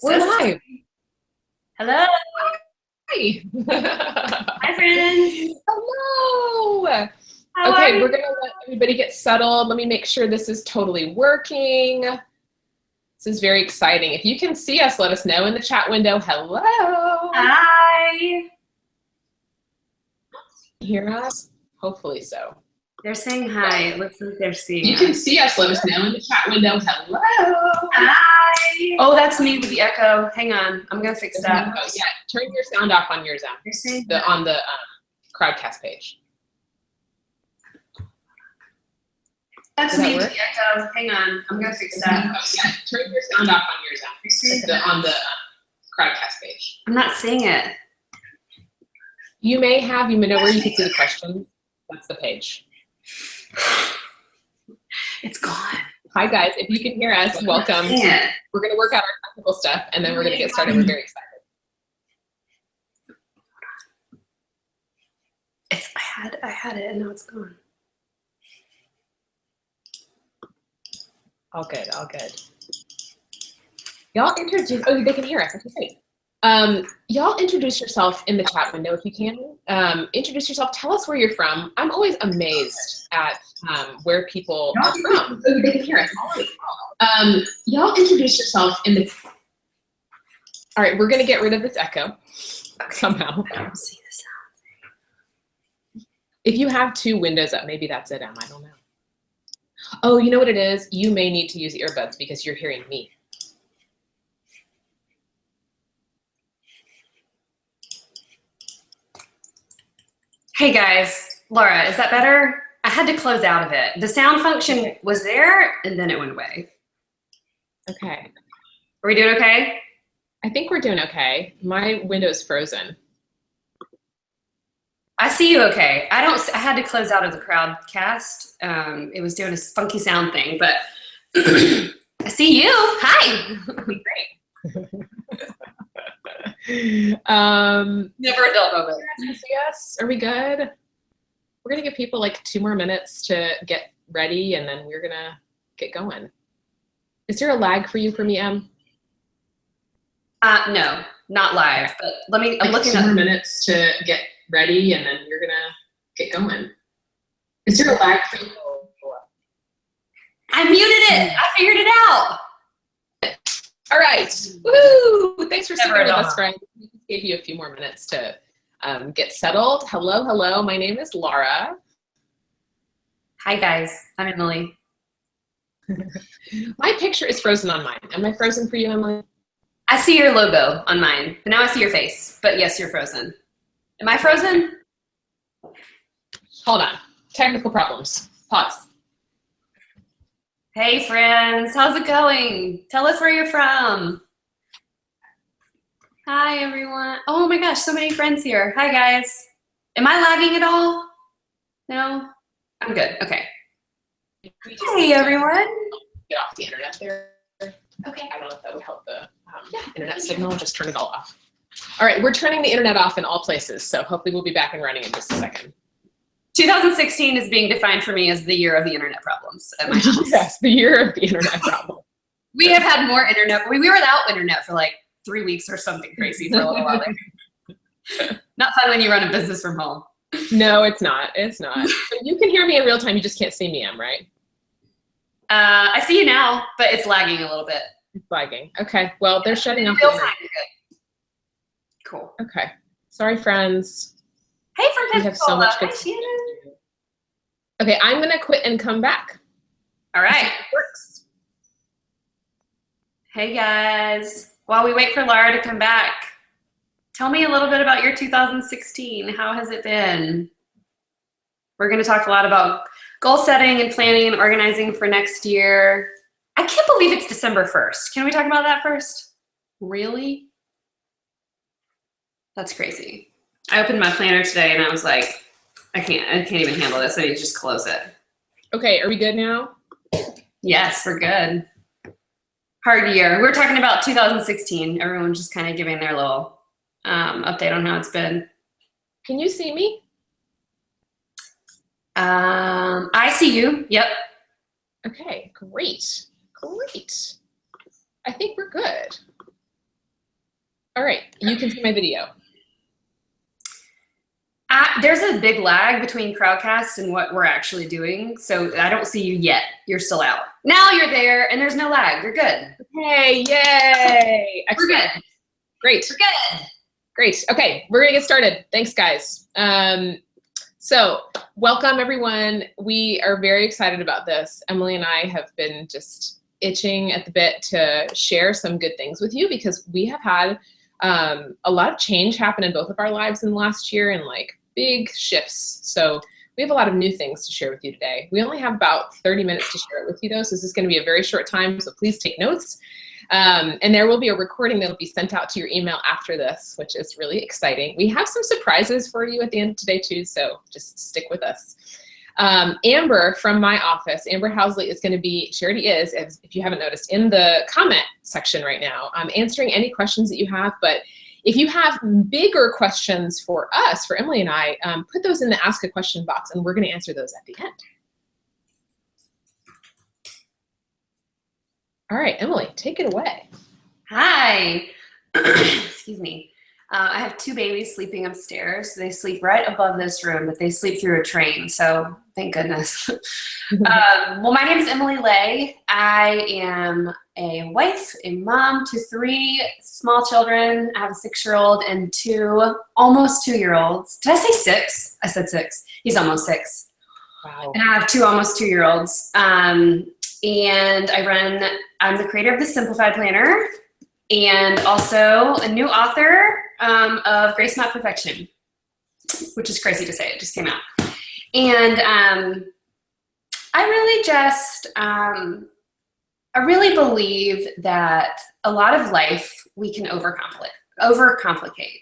We're live. Hello. Hi. Hi, friends. Hello. How are Okay, you? we're going to let everybody get settled. Let me make sure this is totally working. This is very exciting. If you can see us, let us know in the chat window. Hello. Hi. Hear us? Hopefully so. They're saying hi. It looks like they're seeing You us. can see us, let us know in the chat window. Hello. Hi. Oh, that's me with the echo. Hang on. I'm going to fix that. Oh, yeah. Turn your sound off on yours, They're saying on the Crowdcast page. That's me with the echo. Hang on. I'm going to fix that. Oh, yeah. Turn your sound off on yours, on the Crowdcast page. I'm not seeing it. You may know where you can see the question. That's the page. It's gone. Hi guys, if you can hear us, welcome. We're going to work out our technical stuff and then we're going to get started. We're very excited. I had it and now it's gone. All good, all good. Y'all introduce, oh, they can hear us, that's great. Y'all introduce yourself in the chat window if you can. Introduce yourself, tell us where you're from. I'm always amazed at where people are from. Oh, they can hear us. Y'all introduce yourself in the, all right, we're gonna get rid of this echo somehow. I don't see the sound. If you have two windows up, maybe that's it, Em, I don't know. Oh, you know what it is? You may need to use earbuds because you're hearing me. Hey guys, Laura, is that better? I had to close out of it. The sound function was there and then it went away. Okay. Are we doing okay? I think we're doing okay. My window's frozen. I see you okay. I had to close out of the Crowdcast. It was doing a funky sound thing, but I see you. Hi. Great. Never a dull moment. Can you see us? Are we good? We're gonna give people like 2 more minutes to get ready and then we're gonna get going. Is there a lag for you for me, Em? No, not live, but I'm looking 2 more minutes to get ready and then we're gonna get going. Is there a lag for you? I muted it. I figured it out. All right. Woo! Thanks for sticking with us, friend. friend. We just gave you a few more minutes to get settled. Hello, hello. My name is Lara. Hi, guys. I'm Emily. My picture is frozen on mine. Am I frozen for you, Emily? I see your logo on mine, but now I see your face. But yes, you're frozen. Am I frozen? Hold on. Technical problems. Pause. Hey, friends. How's it going? Tell us where you're from. Hi, everyone. Oh my gosh, so many friends here. Hi, guys. Am I lagging at all? No? I'm good. Okay. Hey, everyone. Get off the internet there. Okay. I don't know if that would help the internet signal. Just turn it all off. All right. We're turning the internet off in all places. So hopefully we'll be back and running in just a second. 2016 is being defined for me as the year of the internet problems at my house. Yes, the year of the internet problem. We have had more internet. We were without internet for like 3 weeks or something crazy for a little while there. Not fun when you run a business from home. No, it's not. It's not. You can hear me in real time. You just can't see me, Em, right? I see you now, but it's lagging a little bit. It's lagging. Okay. Well, they're shutting off real the internet. time. Good. Cool. Okay. Sorry, friends. Hey, We have so much good stuff to do. Okay, I'm gonna quit and come back. All right. It works. Hey guys. While we wait for Lara to come back, tell me a little bit about your 2016. How has it been? We're going to talk a lot about goal setting and planning and organizing for next year. I can't believe it's December 1st. Can we talk about that first? Really? That's crazy. I opened my planner today and I was like, I can't even handle this. I need to just close it. Okay, are we good now? Yes, we're good. Hard year. We're talking about 2016. Everyone's just kind of giving their little update on how it's been. Can you see me? I see you. Yep. Okay, great. Great. I think we're good. All right, you can see my video. There's a big lag between Crowdcast and what we're actually doing, so I don't see you yet. You're still out. Now you're there, and there's no lag. You're good. Hey, yay! Excellent. We're good. Great. We're good. Great. Okay, we're gonna get started. Thanks, guys. So welcome, everyone. We are very excited about this. Emily and I have been just itching at the bit to share some good things with you because we have had a lot of change happen in both of our lives in the last year and like big shifts. So we have a lot of new things to share with you today. We only have about 30 minutes to share it with you though, so this is gonna be a very short time, so please take notes. And there will be a recording that will be sent out to your email after this, which is really exciting. We have some surprises for you at the end of today too, so just stick with us. Amber from my office, Amber Housley is gonna be, she already is, if you haven't noticed, in the comment section right now, answering any questions that you have, but if you have bigger questions for us, for Emily and I, put those in the ask a question box and we're gonna answer those at the end. All right, Emily, take it away. Hi. Excuse me. I have two babies sleeping upstairs. They sleep right above this room, but they sleep through a train, so thank goodness. Well, my name is Emily Lay. I am a wife, a mom to 3 small children. I have a 6-year-old and 2 almost 2-year-olds. Did I say 6? I said 6. He's almost 6. Wow. And I have 2 almost 2-year-olds. And I'm the creator of the Simplified Planner and also a new author of Grace Not Perfection, which is crazy to say, it just came out. And I really just, I really believe that a lot of life we can overcomplicate.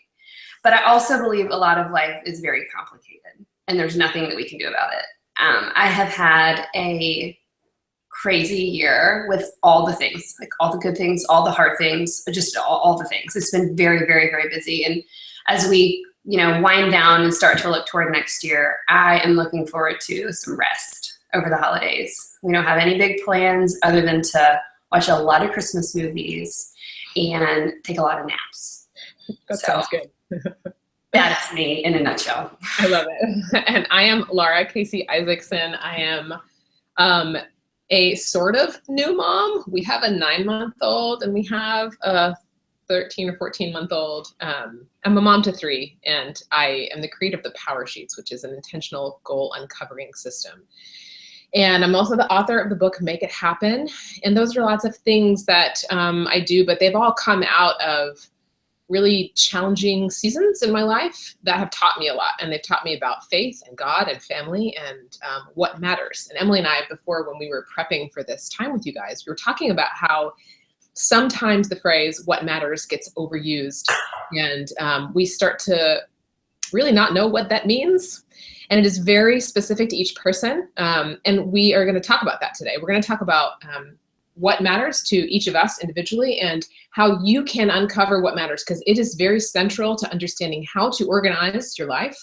But I also believe a lot of life is very complicated and there's nothing that we can do about it. I have had a crazy year with all the things, like all the good things, all the hard things, just all the things. It's been very, very, very busy. And as we, wind down and start to look toward next year, I am looking forward to some rest over the holidays. We don't have any big plans other than to watch a lot of Christmas movies and take a lot of naps. That sounds good. That's me in a nutshell. I love it. And I am Lara Casey Isaacson. I am a sort of new mom. We have a 9-month-old and we have a 13 or 14-month-old. I'm a mom to 3 and I am the creator of the Power Sheets, which is an intentional goal uncovering system. And I'm also the author of the book, Make It Happen. And those are lots of things that I do, but they've all come out of really challenging seasons in my life that have taught me a lot. And they've taught me about faith and God and family and what matters. And Emily and I, before when we were prepping for this time with you guys, we were talking about how sometimes the phrase what matters gets overused and we start to really not know what that means. And it is very specific to each person. And we are gonna talk about that today. We're gonna talk about what matters to each of us individually and how you can uncover what matters, because it is very central to understanding how to organize your life,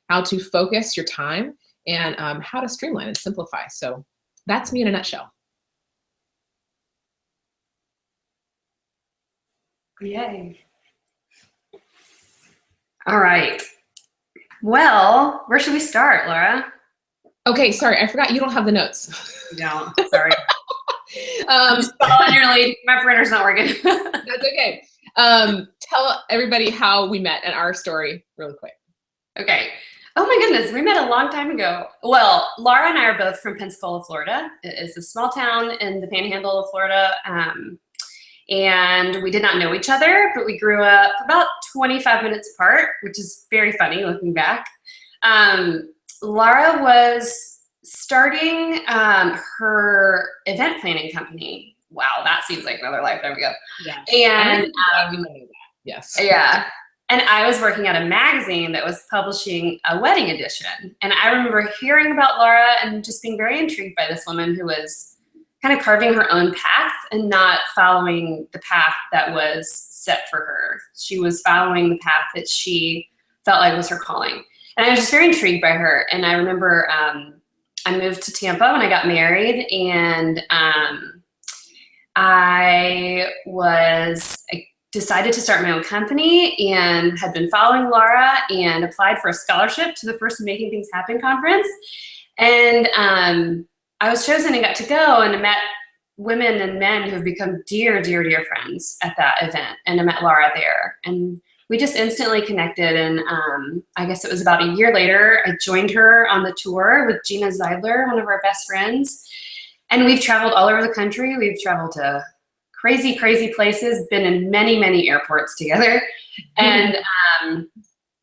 how to focus your time, and how to streamline and simplify. So that's me in a nutshell. Yay. All right. Well, where should we start, Laura? Okay, sorry, I forgot you don't have the notes. No, sorry. I'm just following your lead. My printer's not working. That's okay. Tell everybody how we met and our story really quick. Okay. Oh my goodness, we met a long time ago. Well, Lara and I are both from Pensacola, Florida. It is a small town in the panhandle of Florida. And we did not know each other, but we grew up about 25 minutes apart, which is very funny looking back. Lara was starting her event planning company. Wow, that seems like another lifetime ago. Yeah. And yes. Yeah. And I was working at a magazine that was publishing a wedding edition. And I remember hearing about Lara and just being very intrigued by this woman who was kind of carving her own path and not following the path that was set for her. She was following the path that she felt like was her calling. And I was just very intrigued by her. And I remember I moved to Tampa when I got married, and I decided to start my own company and had been following Lara and applied for a scholarship to the first Making Things Happen conference. And I was chosen and got to go, and I met women and men who have become dear, dear, dear friends at that event. And I met Lara there. And we just instantly connected. And I guess it was about a year later, I joined her on the tour with Gina Zeidler, one of our best friends. And we've traveled all over the country. We've traveled to crazy, crazy places, been in many, many airports together. And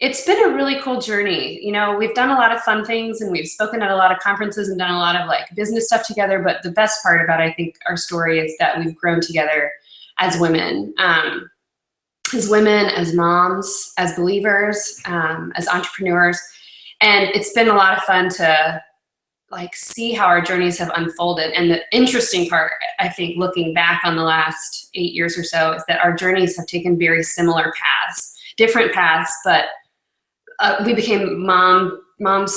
it's been a really cool journey. You know, we've done a lot of fun things, and we've spoken at a lot of conferences and done a lot of like business stuff together. But the best part about, I think, our story is that we've grown together as women, as moms, as believers, as entrepreneurs. And it's been a lot of fun to like see how our journeys have unfolded. And the interesting part, I think, looking back on the last 8 years or so, is that our journeys have taken very similar paths, different paths, but we became moms around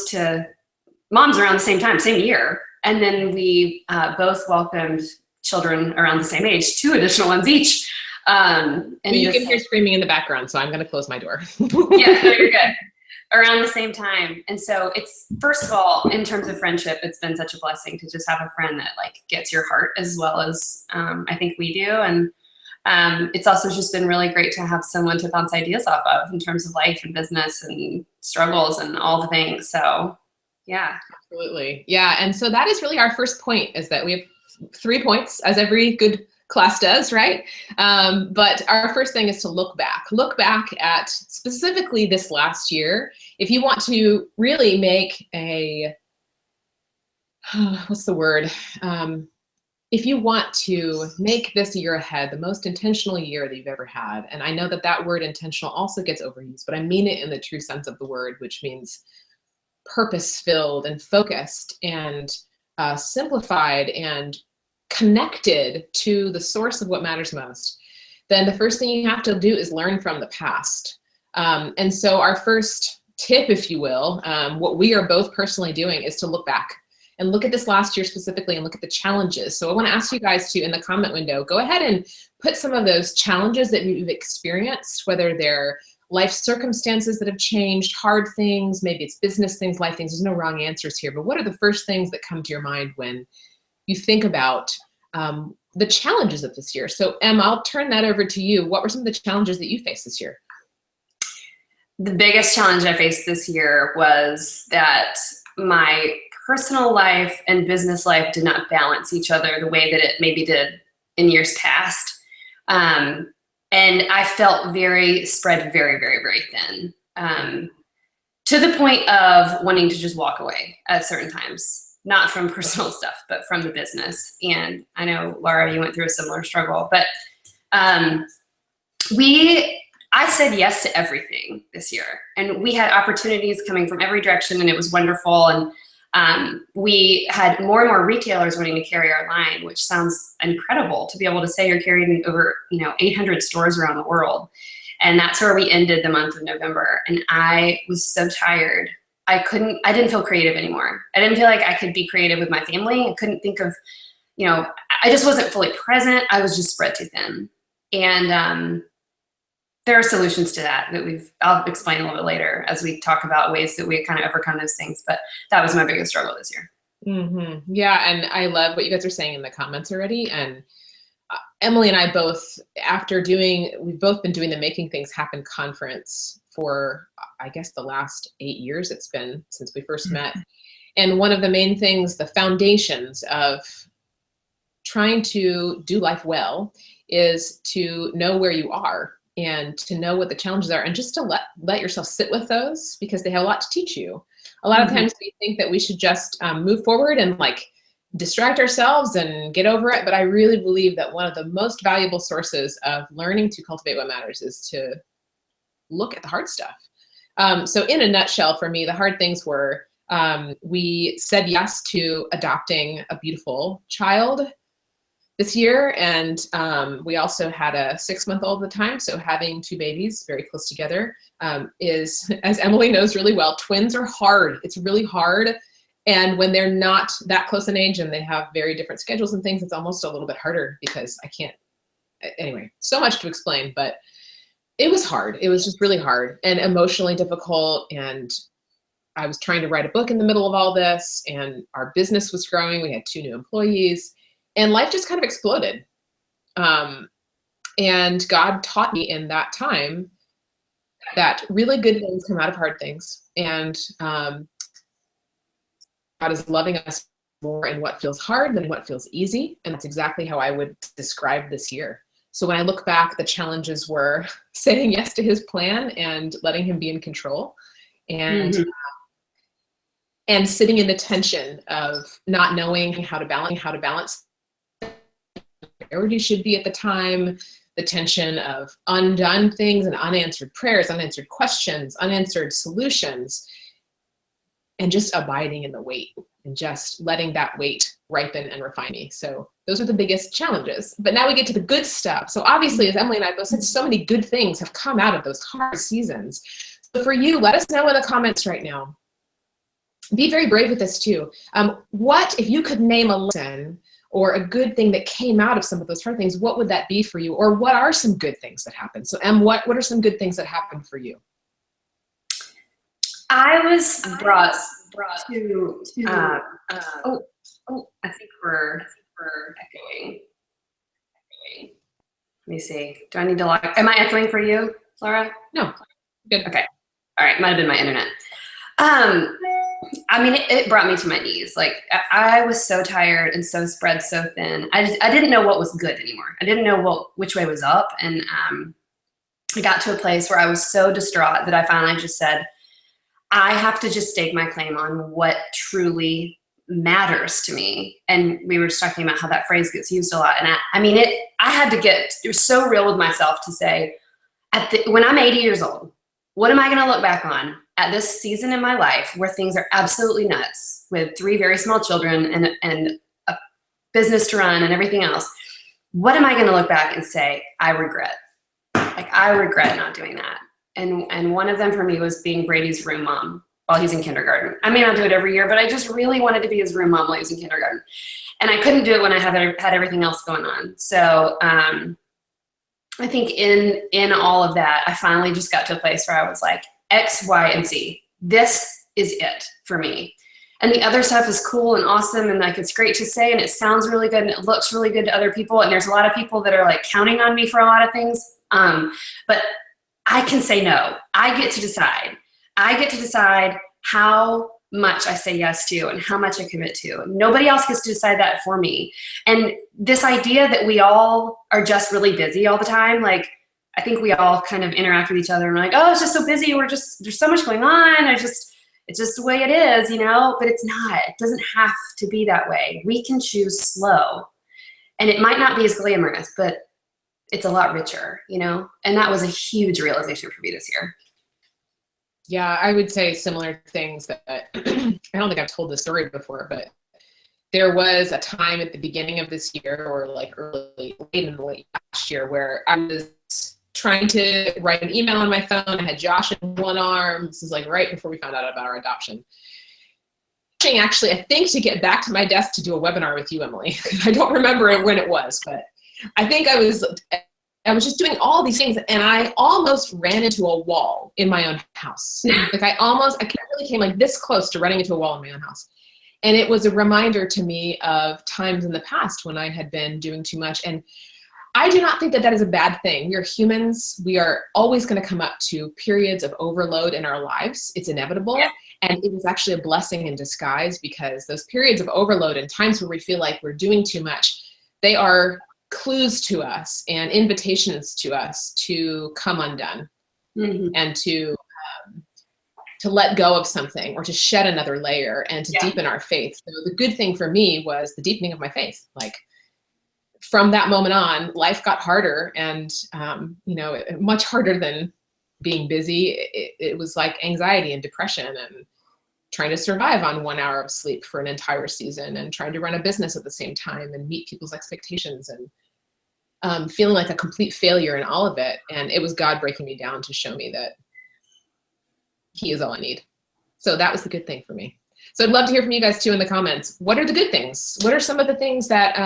the same time, same year. And then we both welcomed children around the same age, 2 additional ones each. And you can hear screaming in the background, so I'm going to close my door. Yeah, no, you're good. Around the same time. And so it's, first of all, in terms of friendship, it's been such a blessing to just have a friend that like gets your heart as well as I think we do. And it's also just been really great to have someone to bounce ideas off of in terms of life and business and struggles and all the things. So yeah. Absolutely. Yeah. And so that is really our first point, is that we have 3 points, as every good class does, right? But our first thing is to look back at specifically this last year. If you want to really make a, what's the word? If you want to make this year ahead the most intentional year that you've ever had, and I know that that word intentional also gets overused, but I mean it in the true sense of the word, which means purpose-filled and focused and simplified and connected to the source of what matters most, then the first thing you have to do is learn from the past. And so our first tip, if you will, what we are both personally doing is to look back and look at this last year specifically and look at the challenges. So I want to ask you guys to, in the comment window, go ahead and put some of those challenges that you've experienced, whether they're life circumstances that have changed, hard things, maybe it's business things, life things. There's no wrong answers here, but what are the first things that come to your mind when you think about the challenges of this year? So Em, I'll turn that over to you. What were some of the challenges that you faced this year? The biggest challenge I faced this year was that my personal life and business life did not balance each other the way that it maybe did in years past. And I felt spread very, very, very thin, to the point of wanting to just walk away at certain times, not from personal stuff, but from the business. And I know, Lara, you went through a similar struggle, but I said yes to everything this year, and we had opportunities coming from every direction, and it was wonderful. And we had more and more retailers wanting to carry our line, which sounds incredible to be able to say you're carried in over 800 stores around the world. And that's where we ended the month of November. And I was so tired. I didn't feel creative anymore. I didn't feel like I could be creative with my family. I couldn't think of, I just wasn't fully present. I was just spread too thin. And there are solutions to that I'll explain a little bit later as we talk about ways that we kind of overcome those things. But that was my biggest struggle this year. Mm-hmm. Yeah. And I love what you guys are saying in the comments already. And Emily and I both, we've both been doing the Making Things Happen conference for, I guess, the last 8 years it's been since we first met. And one of the main things, the foundations of trying to do life well, is to know where you are and to know what the challenges are, and just to let yourself sit with those, because they have a lot to teach you. A lot of times we think that we should just move forward and like distract ourselves and get over it. But I really believe that one of the most valuable sources of learning to cultivate what matters is to look at the hard stuff. So in a nutshell, for me, the hard things were, we said yes to adopting a beautiful child this year. And we also had a 6-month-old at the time. So having 2 babies very close together is, as Emily knows really well, twins are hard. It's really hard. And when they're not that close in age and they have very different schedules and things, it's almost a little bit harder, because I can't anyway, so much to explain, but it was hard. It was just really hard and emotionally difficult. And I was trying to write a book in the middle of all this, and our business was growing. We had 2 new employees, and life just kind of exploded. And God taught me in that time that really good things come out of hard things. And God is loving us more in what feels hard than what feels easy. And that's exactly how I would describe this year. So when I look back, the challenges were saying yes to his plan and letting him be in control, and and sitting in the tension of not knowing how to balance where you should be at the time, the tension of undone things and unanswered prayers, unanswered questions, unanswered solutions, and just abiding in the wait and just letting that wait ripen and refine me. So those are the biggest challenges. But now we get to the good stuff. So obviously, as Emily and I both said, so many good things have come out of those hard seasons. So for you, let us know in the comments right now. Be very brave with this too. What, if you could name a lesson or a good thing that came out of some of those hard things, what would that be for you? Or what are some good things that happened? So Em, what are some good things that happened for you? I was brought to I think we're echoing. Let me see. Do I need to lock? Am I echoing for you, Lara? No. Good. Okay. All right. Might have been my internet. I mean, it brought me to my knees. Like, I was so tired and so spread so thin. I didn't know what was good anymore. I didn't know which way was up. And I got to a place where I was so distraught that I finally just said, I have to just stake my claim on what truly matters to me. And we were just talking about how that phrase gets used a lot. And I had to get so real with myself to say, when I'm 80 years old, what am I going to look back on at this season in my life where things are absolutely nuts with 3 very small children and a business to run and everything else? What am I going to look back and say, I regret? Like, I regret not doing that. And one of them for me was being Brady's room mom while he's in kindergarten. I may not do it every year, but I just really wanted to be his room mom while he was in kindergarten. And I couldn't do it when I had everything else going on. So I think in all of that, I finally just got to a place where I was like, X, Y, and Z. This is it for me. And the other stuff is cool and awesome, and like it's great to say, and it sounds really good, and it looks really good to other people. And there's a lot of people that are like counting on me for a lot of things. But I can say no. I get to decide. I get to decide how much I say yes to and how much I commit to. Nobody else gets to decide that for me. And this idea that we all are just really busy all the time, like I think we all kind of interact with each other and we're like, oh, it's just so busy. There's so much going on. It's just the way it is, but it's not. It doesn't have to be that way. We can choose slow. And it might not be as glamorous, but it's a lot richer, And that was a huge realization for me this year. Yeah, I would say similar things that I don't think I've told this story before, but there was a time at the beginning of this year or like late last year where I was trying to write an email on my phone. I had Josh in one arm. This is like right before we found out about our adoption. Actually, I think to get back to my desk to do a webinar with you, Emily. I don't remember when it was, but I think I was just doing all these things, and I almost ran into a wall in my own house. Like I really came like this close to running into a wall in my own house. And it was a reminder to me of times in the past when I had been doing too much. And I do not think that that is a bad thing. We are humans. We are always going to come up to periods of overload in our lives. It's inevitable. Yeah. And it is actually a blessing in disguise, because those periods of overload and times where we feel like we're doing too much, they are clues to us and invitations to us to come undone and to let go of something or to shed another layer and to deepen our faith. So the good thing for me was the deepening of my faith. Like from that moment on, life got harder and, much harder than being busy. It was like anxiety and depression and trying to survive on 1 hour of sleep for an entire season and trying to run a business at the same time and meet people's expectations and feeling like a complete failure in all of it. And it was God breaking me down to show me that He is all I need. So that was the good thing for me. So I'd love to hear from you guys too in the comments. What are the good things? What are some of the things that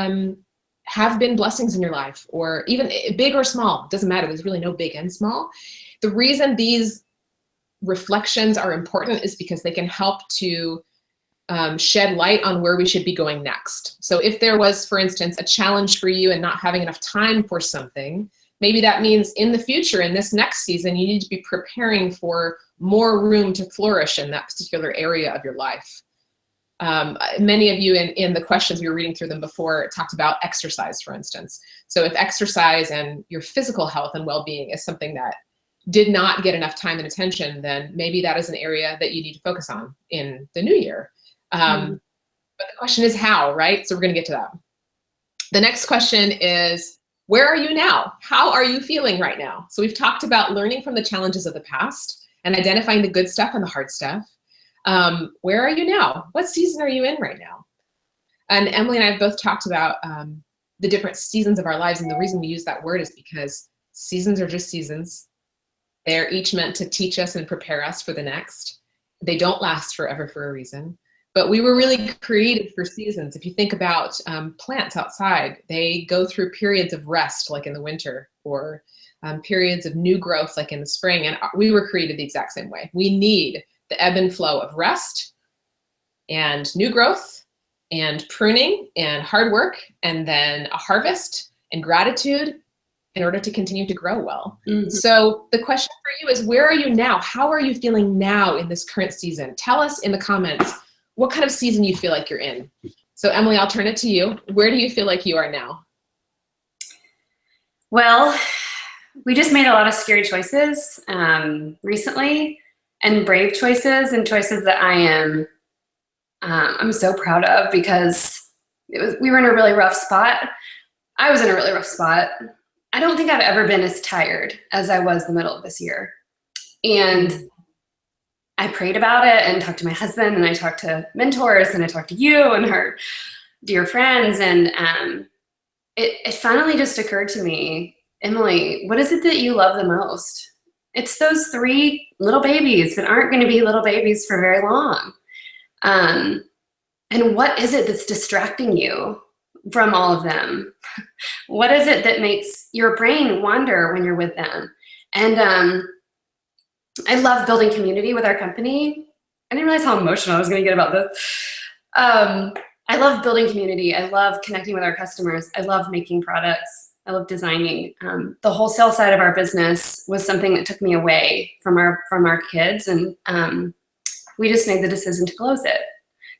have been blessings in your life, or even big or small, doesn't matter. There's really no big and small. The reason these reflections are important is because they can help to shed light on where we should be going next. So if there was, for instance, a challenge for you and not having enough time for something, maybe that means in the future, in this next season, you need to be preparing for more room to flourish in that particular area of your life. Many of you in the questions, we were reading through them before, talked about exercise, for instance. So if exercise and your physical health and well-being is something that did not get enough time and attention, then maybe that is an area that you need to focus on in the new year. But the question is how, right? So we're going to get to that. The next question is, where are you now? How are you feeling right now? So we've talked about learning from the challenges of the past and identifying the good stuff and the hard stuff. Where are you now? What season are you in right now? And Emily and I have both talked about the different seasons of our lives. And the reason we use that word is because seasons are just seasons. They're each meant to teach us and prepare us for the next. They don't last forever for a reason. But we were really created for seasons. If you think about plants outside, they go through periods of rest, like in the winter, or periods of new growth, like in the spring. And we were created the exact same way. We need the ebb and flow of rest and new growth and pruning and hard work, and then a harvest and gratitude in order to continue to grow well. Mm-hmm. So the question for you is, where are you now? How are you feeling now in this current season? Tell us in the comments what kind of season you feel like you're in. So Emily, I'll turn it to you. Where do you feel like you are now? Well, we just made a lot of scary choices recently, and brave choices, and choices that I'm so proud of, because we were in a really rough spot. I was in a really rough spot. I don't think I've ever been as tired as I was the middle of this year. And I prayed about it and talked to my husband, and I talked to mentors, and I talked to you and our dear friends. And it finally just occurred to me, Emily, what is it that you love the most? It's those 3 little babies that aren't going to be little babies for very long. And what is it that's distracting you from all of them? What is it that makes your brain wander when you're with them? And I love building community with our company. I didn't realize how emotional I was going to get about this. I love building community. I love connecting with our customers. I love making products. I love designing. The wholesale side of our business was something that took me away from our kids, and we just made the decision to close it.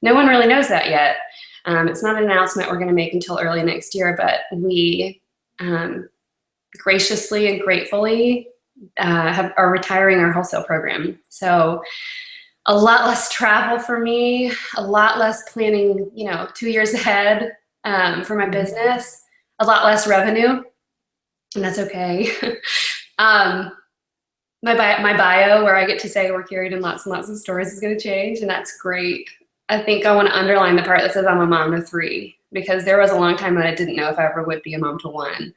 No one really knows that yet. It's not an announcement we're going to make until early next year, but we graciously and gratefully are retiring our wholesale program. So a lot less travel for me, a lot less planning, 2 years ahead for my business, a lot less revenue, and that's okay. My bio, where I get to say we're carried in lots and lots of stores, is going to change, and that's great. I think I want to underline the part that says I'm a mom to 3, because there was a long time that I didn't know if I ever would be a mom to 1.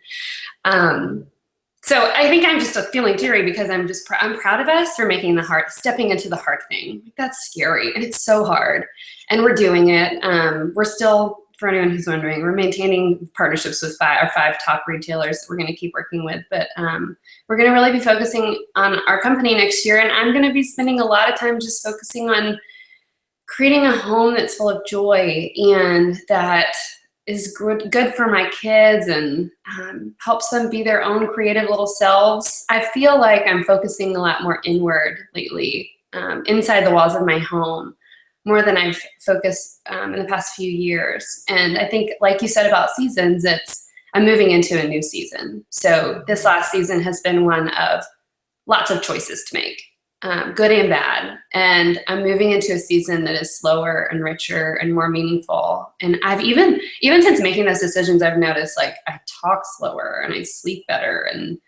So I think I'm just feeling teary because I'm proud of us for making stepping into the hard thing. That's scary, and it's so hard, and we're doing it. We're still, for anyone who's wondering, we're maintaining partnerships with our 5 top retailers that we're going to keep working with, but we're going to really be focusing on our company next year, and I'm going to be spending a lot of time just focusing on creating a home that's full of joy and that is good for my kids and helps them be their own creative little selves. I feel like I'm focusing a lot more inward lately, inside the walls of my home, more than I've focused in the past few years. And I think, like you said about seasons, I'm moving into a new season. So this last season has been one of lots of choices to make, good and bad. And I'm moving into a season that is slower and richer and more meaningful. And I've even since making those decisions, I've noticed like I talk slower and I sleep better, and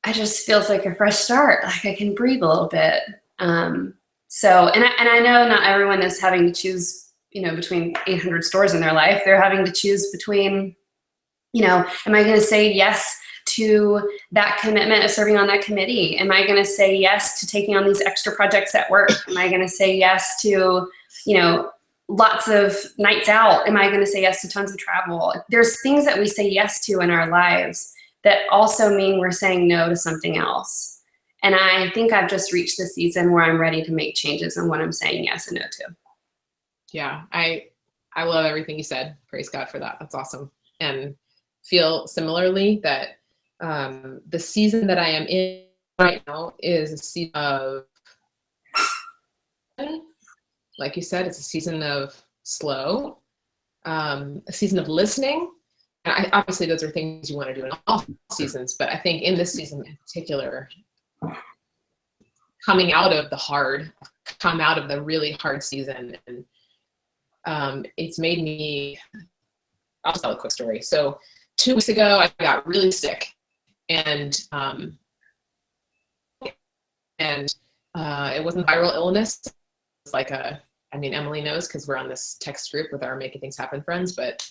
it just feels like a fresh start. Like I can breathe a little bit. So I know not everyone is having to choose, between 800 stores in their life. They're having to choose between, am I going to say yes to that commitment of serving on that committee? Am I going to say yes to taking on these extra projects at work? Am I going to say yes to, lots of nights out? Am I going to say yes to tons of travel? There's things that we say yes to in our lives that also mean we're saying no to something else. And I think I've just reached the season where I'm ready to make changes in what I'm saying yes and no to. Yeah, I love everything you said. Praise God for that. That's awesome. And feel similarly that the season that I am in right now is a season of, like you said, it's a season of slow, a season of listening. And obviously those are things you want to do in all seasons, but I think in this season in particular, coming out of the hard, come out of the really hard season, and it's made me, I'll tell a quick story. So 2 weeks ago, I got really sick, and it wasn't viral illness. It was like Emily knows because we're on this text group with our Making Things Happen friends, but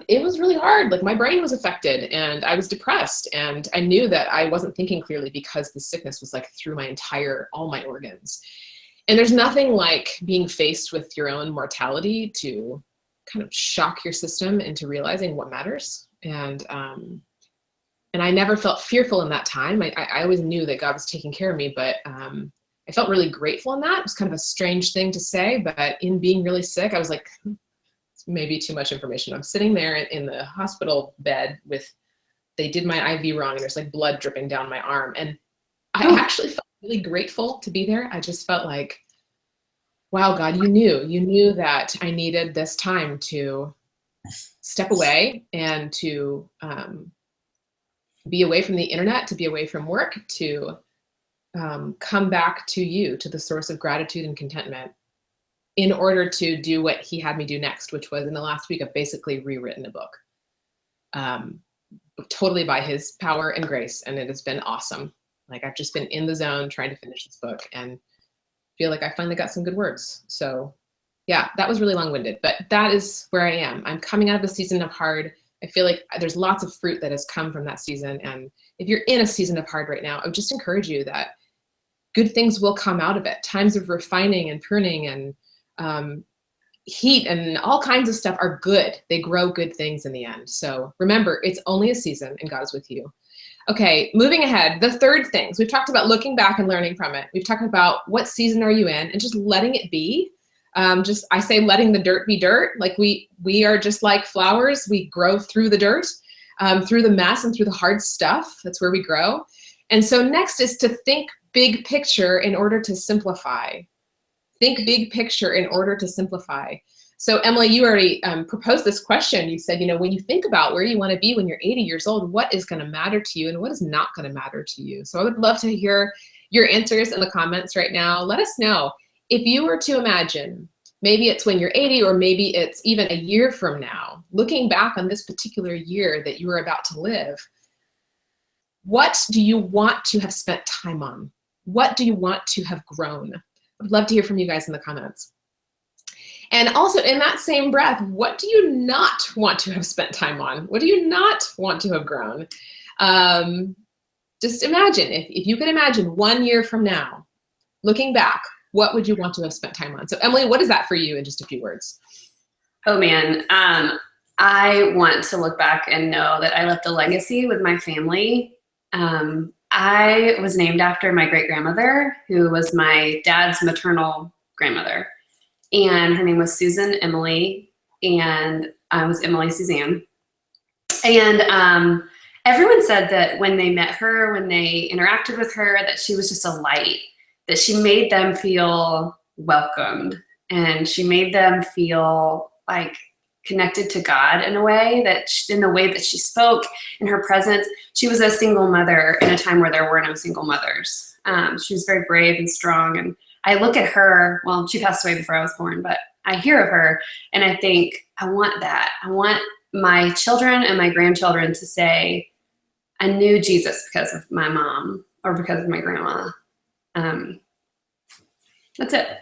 it was really hard. Like my brain was affected and I was depressed, and I knew that I wasn't thinking clearly because the sickness was like through all my organs. And there's nothing like being faced with your own mortality to kind of shock your system into realizing what matters. And I never felt fearful in that time. I always knew that God was taking care of me, but I felt really grateful in that. It was kind of a strange thing to say, but in being really sick, I was like, it's maybe too much information. I'm sitting there in the hospital bed they did my IV wrong, and there's like blood dripping down my arm. And I actually felt really grateful to be there. I just felt like, wow, God, you knew that I needed this time to step away and to be away from the internet, to be away from work, to come back to you, to the source of gratitude and contentment, in order to do what he had me do next, which was in the last week, I've basically rewritten a book, totally by his power and grace. And it has been awesome. Like I've just been in the zone trying to finish this book and feel like I finally got some good words. So yeah, that was really long-winded, but that is where I am. I'm coming out of a season of hard. I feel like there's lots of fruit that has come from that season. And if you're in a season of hard right now, I would just encourage you that good things will come out of it. Times of refining and pruning and heat and all kinds of stuff are good. They grow good things in the end. So remember, it's only a season and God is with you. Okay, moving ahead, the third things. We've talked about looking back and learning from it. We've talked about what season are you in and just letting it be. I say letting the dirt be dirt. Like we are just like flowers. We grow through the dirt, through the mess and through the hard stuff. That's where we grow. And so next is to think big picture in order to simplify. Think big picture in order to simplify. So Emily, you already proposed this question. You said, when you think about where you want to be when you're 80 years old, what is going to matter to you and what is not going to matter to you? So I would love to hear your answers in the comments right now. Let us know. If you were to imagine, maybe it's when you're 80 or maybe it's even a year from now, looking back on this particular year that you are about to live, what do you want to have spent time on? What do you want to have grown? I'd love to hear from you guys in the comments. And also in that same breath, what do you not want to have spent time on? What do you not want to have grown? Just imagine, if you could imagine 1 year from now, looking back, what would you want to have spent time on? So Emily, what is that for you in just a few words? Oh man, I want to look back and know that I left a legacy with my family. I was named after my great-grandmother, who was my dad's maternal grandmother. And her name was Susan Emily, and I was Emily Suzanne. And everyone said that when they met her, when they interacted with her, that she was just a light, that she made them feel welcomed, and she made them feel like connected to God in a way that in the way that she spoke, in her presence. She was a single mother in a time where there were no single mothers. She was very brave and strong. And I look at her, well, she passed away before I was born, but I hear of her and I think, I want that. I want my children and my grandchildren to say, I knew Jesus because of my mom or because of my grandma. That's it.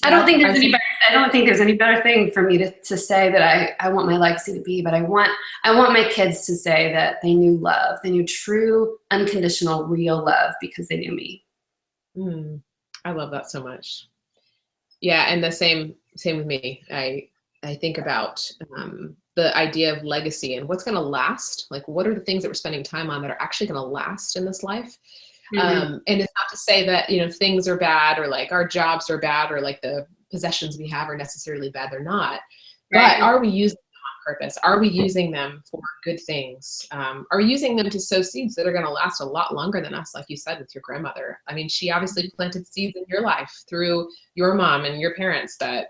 I don't think there's any better thing for me to say that I want my legacy to be, but I want my kids to say that they knew love. They knew true, unconditional, real love because they knew me. I love that so much. Yeah, and the same Same with me. I think about the idea of legacy and what's going to last. Like, what are the things that we're spending time on that are actually going to last in this life? Mm-hmm. And it's not to say that, things are bad, or like our jobs are bad, or like the possessions we have are necessarily bad. They're not. Right. But are we using them on purpose? Are we using them for good things? Are we using them to sow seeds that are going to last a lot longer than us, like you said with your grandmother? I mean, she obviously planted seeds in your life through your mom and your parents that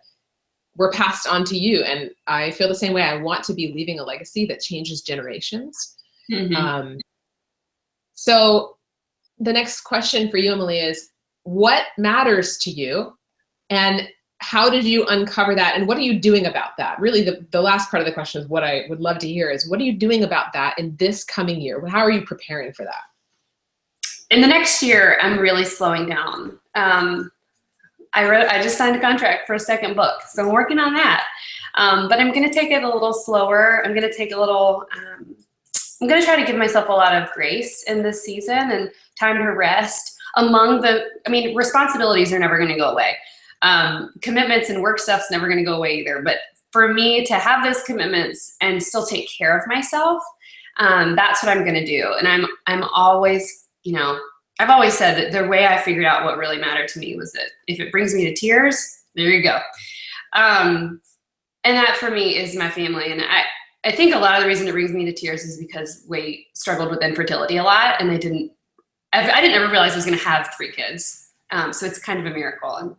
were passed on to you. And I feel the same way. I want to be leaving a legacy that changes generations. Mm-hmm. So the next question for you, Emily, is what matters to you, and how did you uncover that, and what are you doing about that? Really, the last part of the question is what I would love to hear is, what are you doing about that in this coming year? How are you preparing for that? In the next year, I'm really slowing down. I just signed a contract for a second book, so I'm working on that. But I'm going to take it a little slower. I'm going to take a little, I'm going to try to give myself a lot of grace in this season and time to rest. Responsibilities are never going to go away. Commitments and work stuff's never going to go away either. But for me to have those commitments and still take care of myself, that's what I'm going to do. And I'm always, I've always said that the way I figured out what really mattered to me was that if it brings me to tears, there you go. And that for me is my family. And I think a lot of the reason it brings me to tears is because we struggled with infertility a lot, and I didn't ever realize I was going to have 3 kids. So it's kind of a miracle.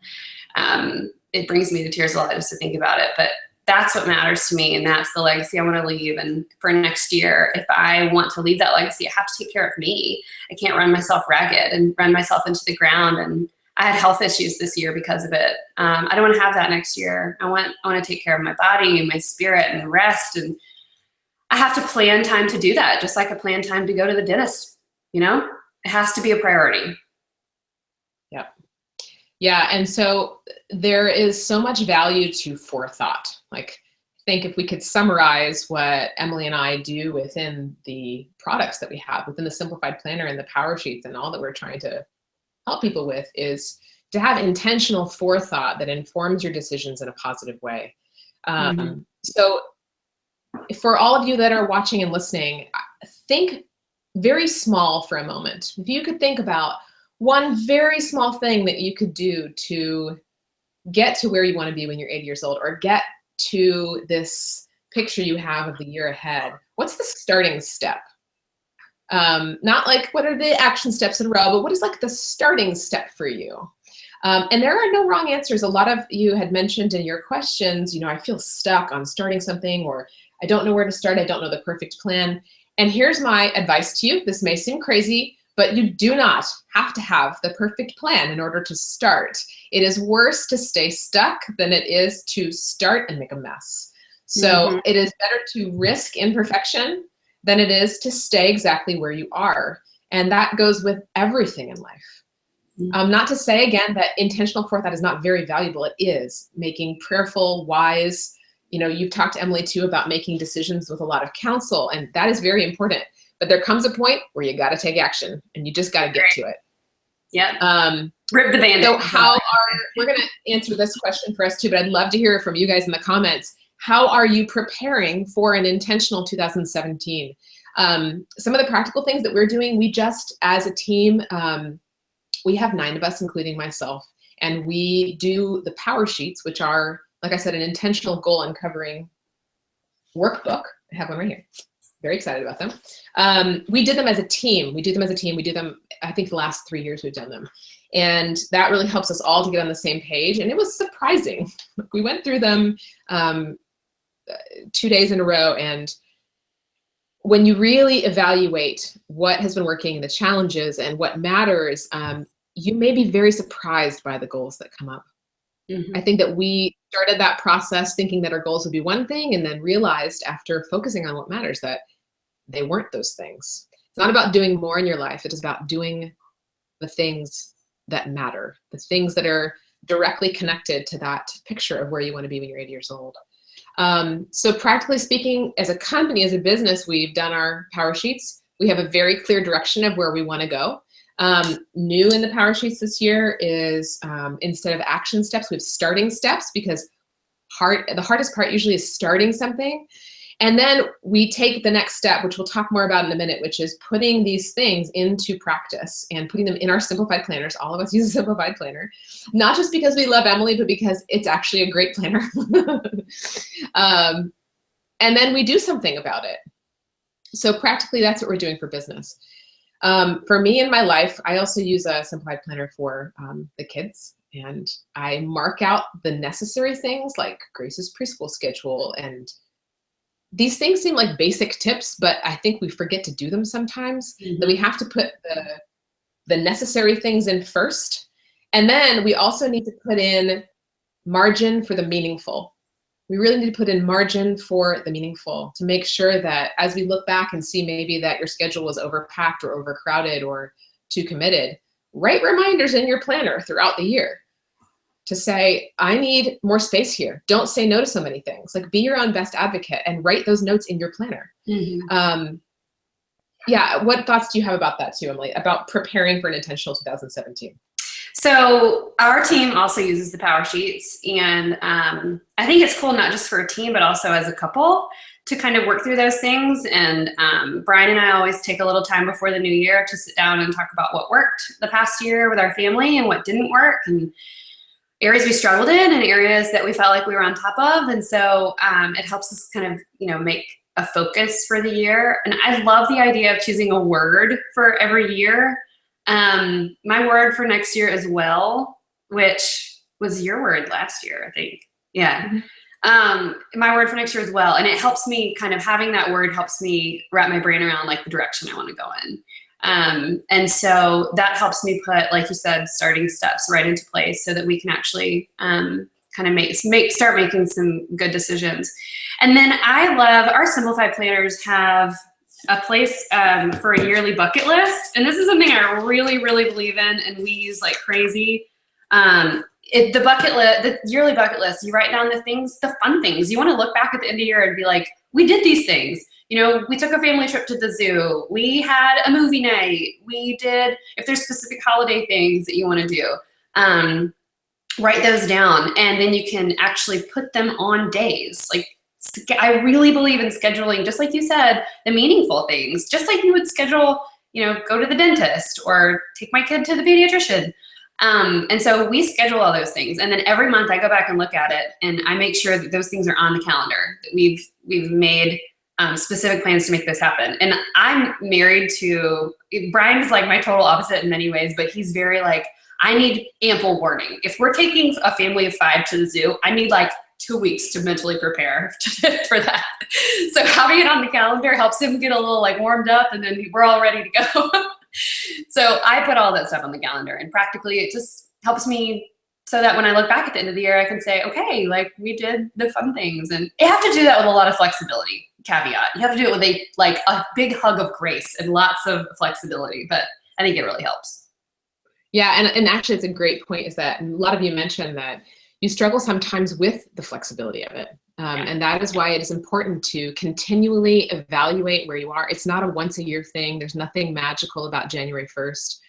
And it brings me to tears a lot just to think about it. But that's what matters to me, and that's the legacy I want to leave. And for next year, if I want to leave that legacy, I have to take care of me. I can't run myself ragged and run myself into the ground. And I had health issues this year because of it. I don't want to have that next year. I want to take care of my body and my spirit and the rest. And I have to plan time to do that, just like I plan time to go to the dentist. It has to be a priority. Yeah. Yeah. And so there is so much value to forethought. Like, I think if we could summarize what Emily and I do within the products that we have, within the Simplified Planner and the Power Sheets and all that we're trying to help people with, is to have intentional forethought that informs your decisions in a positive way. So for all of you that are watching and listening, think very small for a moment. If you could think about one very small thing that you could do to get to where you want to be when you're 80 years old, or get to this picture you have of the year ahead, what's the starting step? Not like what are the action steps in a row, but what is like the starting step for you? And there are no wrong answers. A lot of you had mentioned in your questions, I feel stuck on starting something, or I don't know where to start. I don't know the perfect plan. And here's my advice to you. This may seem crazy, but you do not have to have the perfect plan in order to start. It is worse to stay stuck than it is to start and make a mess. So it is better to risk imperfection than it is to stay exactly where you are. And that goes with everything in life. Not to say, again, that intentional forethought is not very valuable. It is. Making prayerful, wise, you've talked to Emily too about making decisions with a lot of counsel, and that is very important. But there comes a point where you got to take action, and you just got to get to it. Yeah. Rip the Band-Aid. So we're going to answer this question for us too, but I'd love to hear from you guys in the comments. How are you preparing for an intentional 2017? Some of the practical things that we're doing, we just, as a team, we have 9 of us, including myself, and we do the Power Sheets, which are, like I said, an intentional goal uncovering workbook. I have one right here. Very excited about them. We did them as a team. We do them, I think the last 3 years we've done them. And that really helps us all to get on the same page. And it was surprising. We went through them 2 days in a row. And when you really evaluate what has been working, the challenges, and what matters, you may be very surprised by the goals that come up. I think that we started that process thinking that our goals would be one thing, and then realized after focusing on what matters that they weren't those things. It's not about doing more in your life. It is about doing the things that matter, the things that are directly connected to that picture of where you want to be when you're 80 years old. So practically speaking, as a company, as a business, we've done our Power Sheets. We have a very clear direction of where we want to go. New in the Power Sheets this year is instead of action steps, we have starting steps, because The hardest part usually is starting something. And then we take the next step, which we'll talk more about in a minute, which is putting these things into practice and putting them in our simplified planners. All of us use a simplified planner, not just because we love Emily, but because it's actually a great planner. And then we do something about it. So practically, that's what we're doing for business. For me in my life, I also use a simplified planner for the kids. And I mark out the necessary things like Grace's preschool schedule. And these things seem like basic tips, but I think we forget to do them sometimes. That we have to put the necessary things in first. And then we also need to put in margin for the meaningful. We really need to put in margin for the meaningful to make sure that as we look back and see maybe that your schedule was overpacked or overcrowded or too committed, write reminders in your planner throughout the year to say, I need more space here. Don't say no to so many things. Like, be your own best advocate and write those notes in your planner. Yeah, what thoughts do you have about that too, Emily, about preparing for an intentional 2017? So our team also uses the power sheets, and I think it's cool not just for a team, but also as a couple to kind of work through those things. And Brian and I always take a little time before the new year to sit down and talk about what worked the past year with our family and what didn't work, and areas we struggled in and areas that we felt like we were on top of. And so it helps us kind of, make a focus for the year. And I love the idea of choosing a word for every year. My word for next year is well, which was your word last year, I think. Yeah. My word for next year is well. And it helps me kind of having that word helps me wrap my brain around like the direction I want to go in. And so that helps me put, like you said, starting steps right into place so that we can actually kind of start making some good decisions. And then I love our simplified planners have a place for a yearly bucket list. And this is something I really, really believe in, and we use like crazy. The yearly bucket list, you write down the fun things. You want to look back at the end of the year and be like, we did these things. We took a family trip to the zoo. We had a movie night. We did, if there's specific holiday things that you want to do, write those down. And then you can actually put them on days. Like, I really believe in scheduling, just like you said, the meaningful things, just like you would schedule, go to the dentist or take my kid to the pediatrician. And so we schedule all those things. And then every month I go back and look at it and I make sure that those things are on the calendar, that we've made specific plans to make this happen. And I'm married to, Brian's like my total opposite in many ways, but he's very like, I need ample warning. If we're taking a family of 5 to the zoo, I need like 2 weeks to mentally prepare for that. So having it on the calendar helps him get a little like warmed up, and then we're all ready to go. So I put all that stuff on the calendar, and practically it just helps me so that when I look back at the end of the year, I can say, okay, like we did the fun things. And you have to do that with a lot of flexibility, caveat. You have to do it with a big hug of grace and lots of flexibility, but I think it really helps. Yeah, and actually it's a great point, is that a lot of you mentioned that you struggle sometimes with the flexibility of it. And that is why it is important to continually evaluate where you are. It's not a once a year thing. There's nothing magical about January 1st.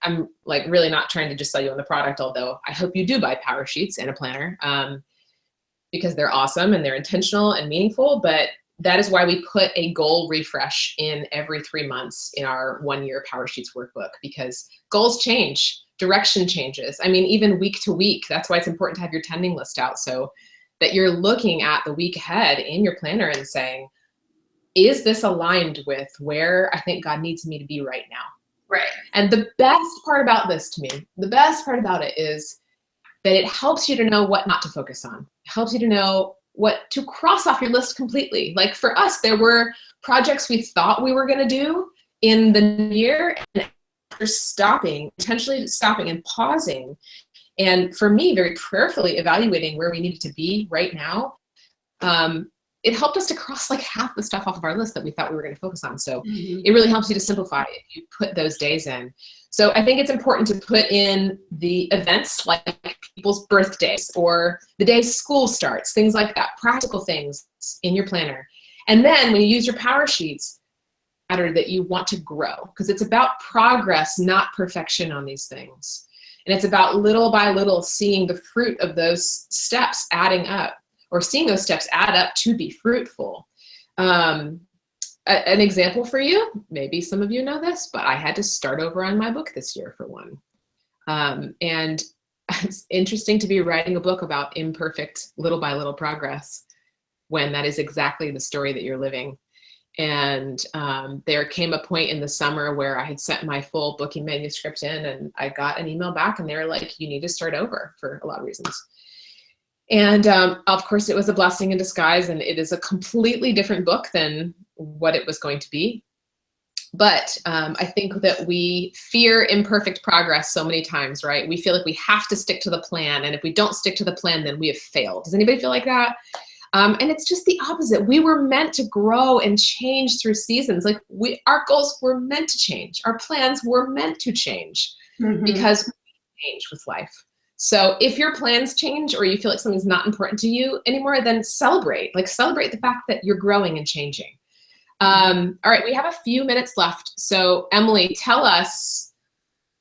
I'm like really not trying to just sell you on the product, although I hope you do buy power sheets and a planner because they're awesome and they're intentional and meaningful. But that is why we put a goal refresh in every 3 months in our 1-year power sheets workbook, because goals change. Direction changes. I mean, even week to week. That's why it's important to have your tending list out, so that you're looking at the week ahead in your planner and saying, is this aligned with where I think God needs me to be right now? Right. And the best part about this to me, the best part about it is that it helps you to know what not to focus on. It helps you to know what to cross off your list completely. Like for us, there were projects we thought we were going to do in the new year, and intentionally stopping and pausing, and for me, very prayerfully evaluating where we needed to be right now, it helped us to cross like half the stuff off of our list that we thought we were going to focus on. So it really helps you to simplify if you put those days in. So I think it's important to put in the events like people's birthdays or the day school starts, things like that, practical things in your planner. And then when you use your power sheets, matter that you want to grow, because it's about progress, not perfection on these things. And it's about little by little seeing the fruit of those steps adding up, or seeing those steps add up to be fruitful. An example for you, maybe some of you know this, but I had to start over on my book this year for one. And it's interesting to be writing a book about imperfect little by little progress when that is exactly the story that you're living. And there came a point in the summer where I had sent my full booking manuscript in, and I got an email back, and they were like, you need to start over for a lot of reasons. And of course, it was a blessing in disguise, and it is a completely different book than what it was going to be. But I think that we fear imperfect progress so many times, right? We feel like we have to stick to the plan, and if we don't stick to the plan, then we have failed. Does anybody feel like that? And it's just the opposite. We were meant to grow and change through seasons. Like our goals were meant to change. Our plans were meant to change because we change with life. So if your plans change, or you feel like something's not important to you anymore, then celebrate. Like, celebrate the fact that you're growing and changing. All right, we have a few minutes left. So Emily, tell us,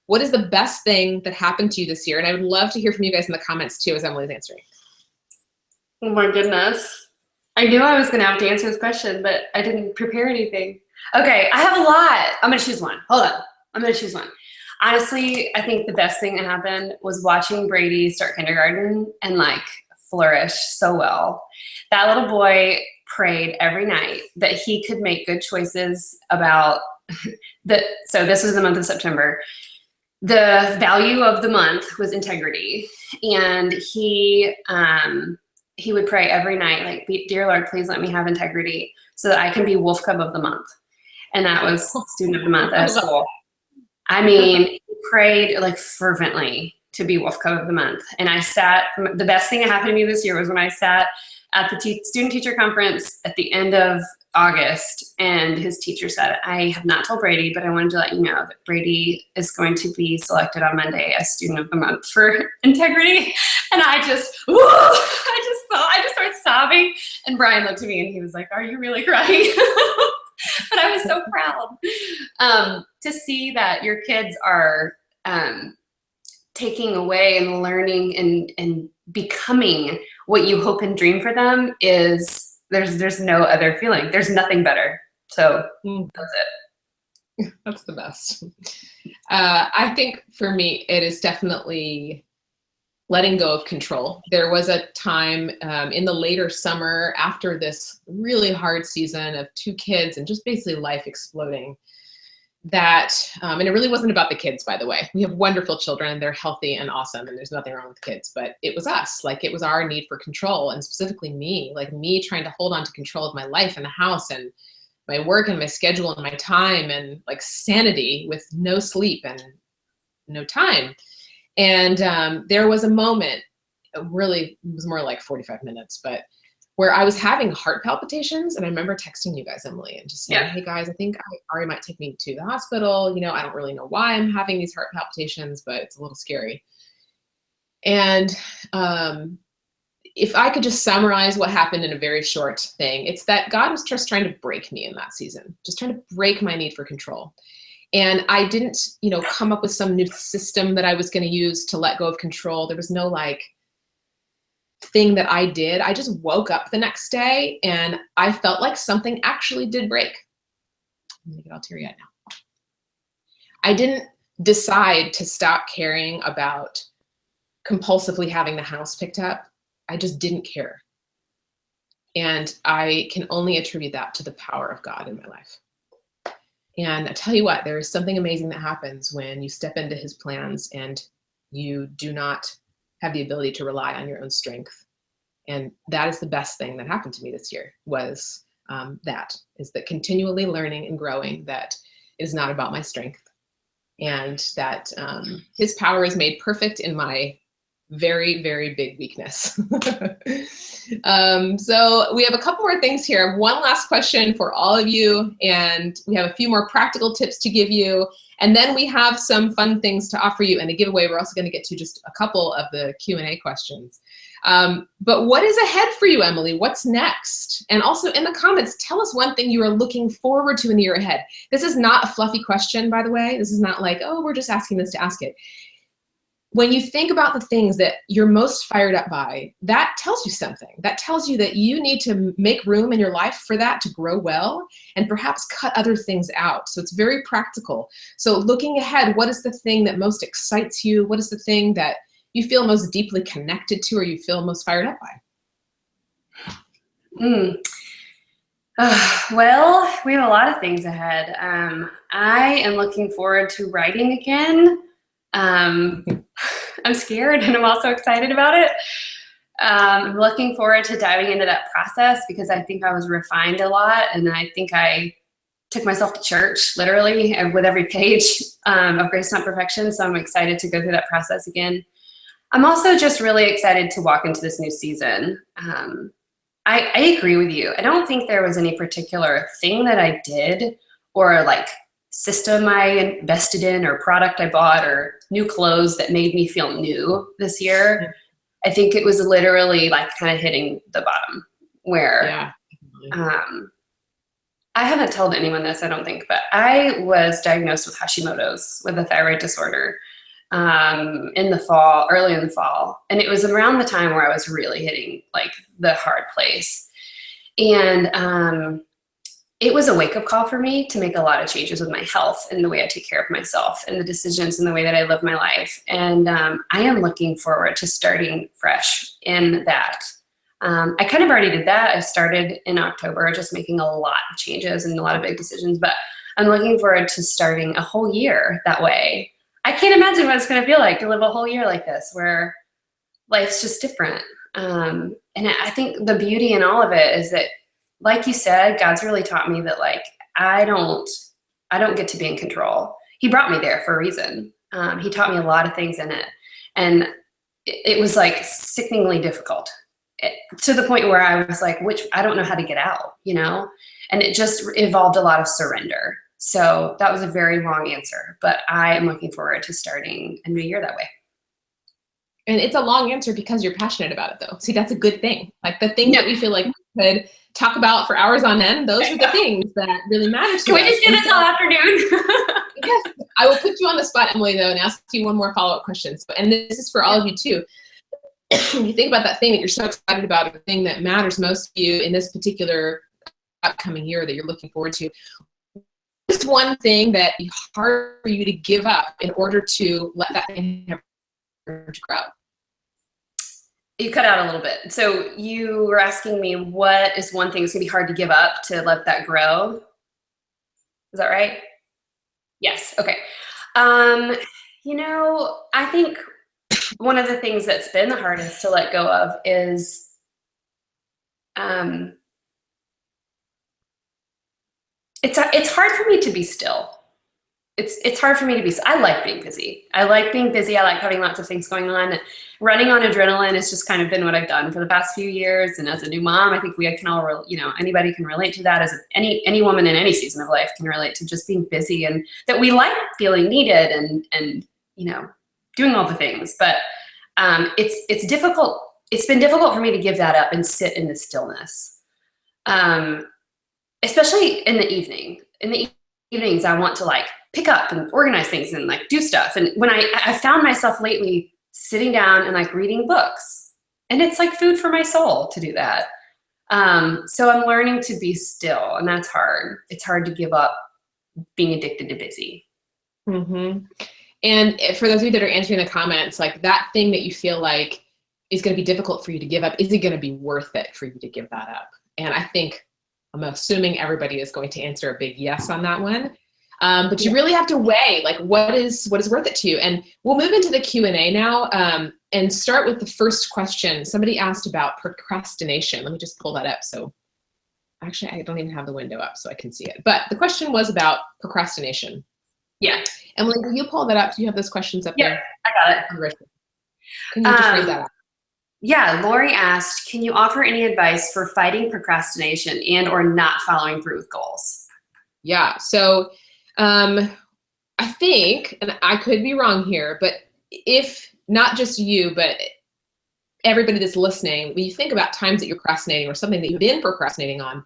what is the best thing that happened to you this year? And I would love to hear from you guys in the comments too, as Emily's answering. Oh my goodness. I knew I was going to have to answer this question, but I didn't prepare anything. Okay, I have a lot. I'm going to choose one. Hold on. I'm going to choose one. Honestly, I think the best thing that happened was watching Brady start kindergarten and like flourish so well. That little boy prayed every night that he could make good choices about so this was the month of September. The value of the month was integrity. And he would pray every night, like, dear Lord, please let me have integrity so that I can be Wolf Cub of the month. And that was student of the month at school. I mean, he prayed like fervently to be Wolf Cub of the month. And the best thing that happened to me this year was when I sat at the student teacher conference at the end of August, and his teacher said, I have not told Brady, but I wanted to let you know that Brady is going to be selected on Monday as student of the month for integrity. And I just started sobbing. And Brian looked at me and he was like, are you really crying? But I was so proud to see that your kids are taking away and learning and becoming what you hope and dream for them. Is there's no other feeling. There's nothing better. So that's it. That's the best. I think for me, it is definitely letting go of control. There was a time in the later summer, after this really hard season of 2 kids and just basically life exploding, that, and it really wasn't about the kids, by the way. We have wonderful children. They're healthy and awesome, and there's nothing wrong with kids, but it was us. Like, it was our need for control, and specifically me trying to hold on to control of my life and the house and my work and my schedule and my time, and like sanity with no sleep and no time. And there was a moment, really, it was more like 45 minutes, but where I was having heart palpitations. And I remember texting you guys, Emily, and just saying, hey guys, I think Ari might take me to the hospital. You know, I don't really know why I'm having these heart palpitations, but it's a little scary. And if I could just summarize what happened in a very short thing, it's that God was just trying to break me in that season, just trying to break my need for control. And I didn't, come up with some new system that I was going to use to let go of control. There was no thing that I did. I just woke up the next day and I felt like something actually did break. I'm gonna get all teary-eyed now. I didn't decide to stop caring about compulsively having the house picked up. I just didn't care. And I can only attribute that to the power of God in my life. And I tell you what, there is something amazing that happens when you step into his plans and you do not have the ability to rely on your own strength. And that is the best thing that happened to me this year, was that continually learning and growing that it is not about my strength, and that his power is made perfect in my very, very big weakness. So we have a couple more things here. One last question for all of you, and we have a few more practical tips to give you. And then we have some fun things to offer you and a giveaway. We're also going to get to just a couple of the Q&A questions. But what is ahead for you, Emily? What's next? And also in the comments, tell us one thing you are looking forward to in the year ahead. This is not a fluffy question, by the way. This is not like, oh, we're just asking this to ask it. when you think about the things that you're most fired up by, that tells you something. That tells you that you need to make room in your life for that to grow well and perhaps cut other things out. So it's very practical. So looking ahead, what is the thing that most excites you? What is the thing that you feel most deeply connected to or you feel most fired up by? Well, we have a lot of things ahead. I am looking forward to writing again. I'm scared and I'm also excited about it. I'm looking forward to diving into that process because I think I was refined a lot and I think I took myself to church literally with every page of Grace Not Perfection. So I'm excited to go through that process again. I'm also just really excited to walk into this new season. I agree with you. I don't think there was any particular thing that I did or like system I invested in or product I bought or new clothes that made me feel new this year. I think it was literally like kind of hitting the bottom where I haven't told anyone this, I don't think, but I was diagnosed with Hashimoto's, with a thyroid disorder in the fall, early in the fall. And it was around the time where I was really hitting like the hard place. And it was a wake-up call for me to make a lot of changes with my health and the way I take care of myself and the decisions and the way that I live my life. And I am looking forward to starting fresh in that. I kind of already did that. I started in October, just making a lot of changes and a lot of big decisions, but I'm looking forward to starting a whole year that way. I can't imagine what it's going to feel like to live a whole year like this, where life's just different. And I think the beauty in all of it is that, like you said, God's really taught me that like I don't get to be in control. He brought me there for a reason. He taught me a lot of things in it, and it was like sickeningly difficult to the point where I was like, which I don't know how to get out, you know. And it just involved a lot of surrender. So that was a very long answer, but I am looking forward to starting a new year that way. And it's a long answer because you're passionate about it, though. See, that's a good thing. Like the things that we feel like we could talk about for hours on end, those are the things that really matter to us. Can we just do this all afternoon? Yes. I will put you on the spot, Emily, though, and ask you one more follow-up question. And this is for all of you, too. When you think about that thing that you're so excited about, the thing that matters most to you in this particular upcoming year that you're looking forward to, what's one thing that is hard for you to give up in order to let that thing grow? You cut out a little bit. So you were asking me what is one thing that's gonna be hard to give up to let that grow? Is that right? Yes, okay. You know, I think one of the things that's been the hardest to let go of is it's hard for me to be still. It's hard for me to be. I like being busy. I like having lots of things going on. Running on adrenaline has just kind of been what I've done for the past few years. And as a new mom, I think we can all, you know, anybody can relate to that. As any woman in any season of life can relate to just being busy, and that we like feeling needed and you know, doing all the things. But it's difficult. It's been difficult for me to give that up and sit in the stillness, especially in the evening. In the evenings, I want to like pick up and organize things and like do stuff. And when I found myself lately sitting down and like reading books, and it's like food for my soul to do that. So I'm learning to be still, and that's hard. It's hard to give up being addicted to busy. Mm-hmm. And for those of you that are answering the comments, like that thing that you feel like is going to be difficult for you to give up, is it going to be worth it for you to give that up? And I think, I'm assuming everybody is going to answer a big yes on that one. But you really have to weigh like what is worth it to you. And we'll move into the Q&A now and start with the first question. Somebody asked about procrastination. Let me just pull that up. So actually, I don't even have the window up so I can see it. But the question was about procrastination. Yeah. Emily, will you pull that up? Do you have those questions up there? I got it. Can you just read that out? Yeah, Lori asked, can you offer any advice for fighting procrastination and or not following through with goals? Yeah, so I think, and I could be wrong here, but if not just you, but everybody that's listening, when you think about times that you're procrastinating or something that you've been procrastinating on,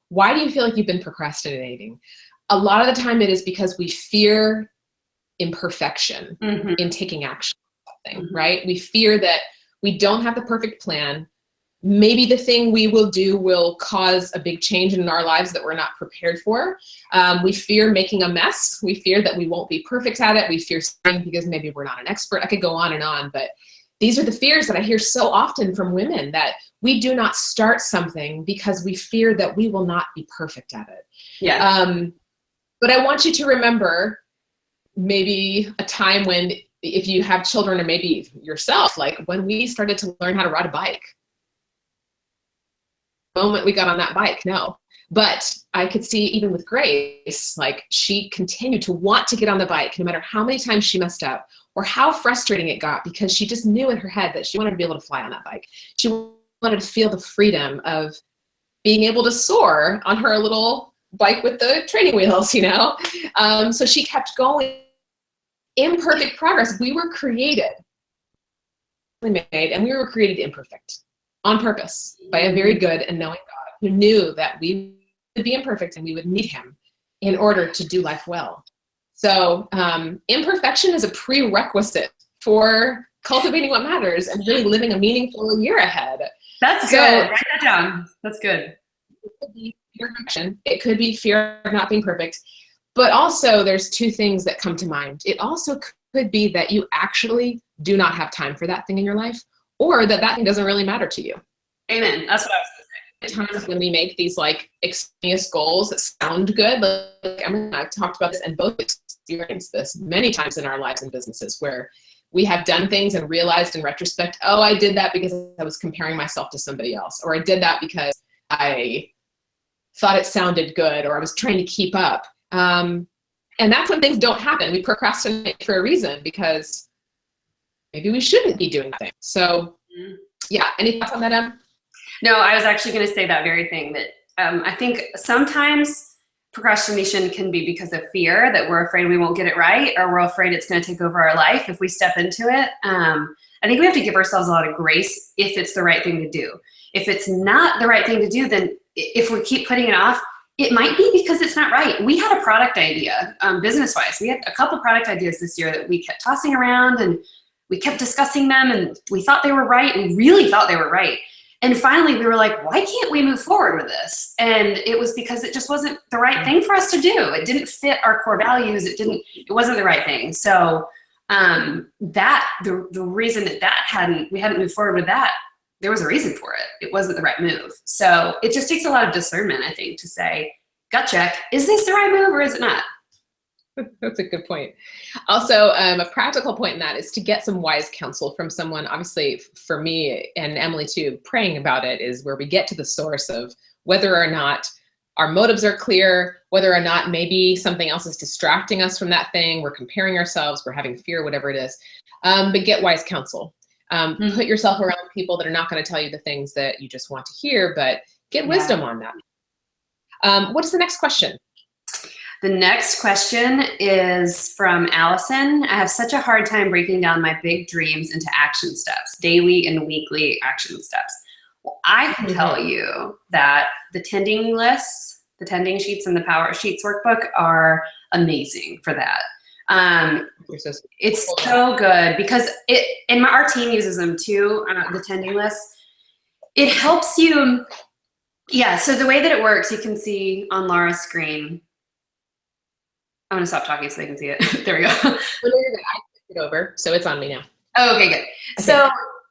why do you feel like you've been procrastinating? A lot of the time it is because we fear imperfection in taking action. something, right? We fear that we don't have the perfect plan. Maybe the thing we will do will cause a big change in our lives that we're not prepared for. We fear making a mess. We fear that we won't be perfect at it. We fear starting because maybe we're not an expert. I could go on and on, but these are the fears that I hear so often from women, that we do not start something because we fear that we will not be perfect at it. Yeah. But I want you to remember maybe a time when, if you have children or maybe yourself, like when we started to learn how to ride a bike. The moment we got on that bike, no. But I could see even with Grace, like she continued to want to get on the bike no matter how many times she messed up or how frustrating it got, because she just knew in her head that she wanted to be able to fly on that bike. She wanted to feel the freedom of being able to soar on her little bike with the training wheels, you know? So she kept going. Imperfect progress. We were created, and we were created imperfect on purpose by a very good and knowing God who knew that we would be imperfect and we would need him in order to do life well. So imperfection is a prerequisite for cultivating what matters and really living a meaningful year ahead. That's good. Write that down. That's good. It could be fear of perfection. It could be fear of not being perfect. But also there's two things that come to mind. It also could be that you actually do not have time for that thing in your life, or that thing doesn't really matter to you. Amen. That's what I was going to say. Times when we make these like extraneous goals that sound good, like Emily and I've talked about this and both experienced this many times in our lives and businesses, where we have done things and realized in retrospect, oh, I did that because I was comparing myself to somebody else, or I did that because I thought it sounded good, or I was trying to keep up. And that's when things don't happen. We procrastinate for a reason, because maybe we shouldn't be doing that thing. So yeah, any thoughts on that, Em? No, I was actually going to say that very thing, that I think sometimes procrastination can be because of fear, that we're afraid we won't get it right, or we're afraid it's going to take over our life if we step into it. I think we have to give ourselves a lot of grace if it's the right thing to do. If it's not the right thing to do, then if we keep putting it off, it might be because it's not right. We had a product idea, business-wise. We had a couple product ideas this year that we kept tossing around, and we kept discussing them, and we thought they were right. We really thought they were right. And finally, we were like, why can't we move forward with this? And it was because it just wasn't the right thing for us to do. It didn't fit our core values. It wasn't the right thing. So the reason that we hadn't moved forward with that, there was a reason for it. It wasn't the right move. So it just takes a lot of discernment, I think, to say, gut check, is this the right move or is it not? That's a good point. Also, a practical point in that is to get some wise counsel from someone. Obviously, for me and Emily too, praying about it is where we get to the source of whether or not our motives are clear, whether or not maybe something else is distracting us from that thing. We're comparing ourselves, we're having fear, whatever it is. But get wise counsel. Put yourself around people that are not going to tell you the things that you just want to hear, but get wisdom on that. What's the next question? The next question is from Allison. I have such a hard time breaking down my big dreams into action steps, daily and weekly action steps. Well, I can tell you that the tending lists, the tending sheets, and the Power Sheets workbook are amazing for that. It's so good because our team uses them too, the tending lists. It helps you, so the way that it works, you can see on Lara's screen. I'm going to stop talking so they can see it. There we go. I flipped it over, so it's on me now. Oh, okay, good. Okay. So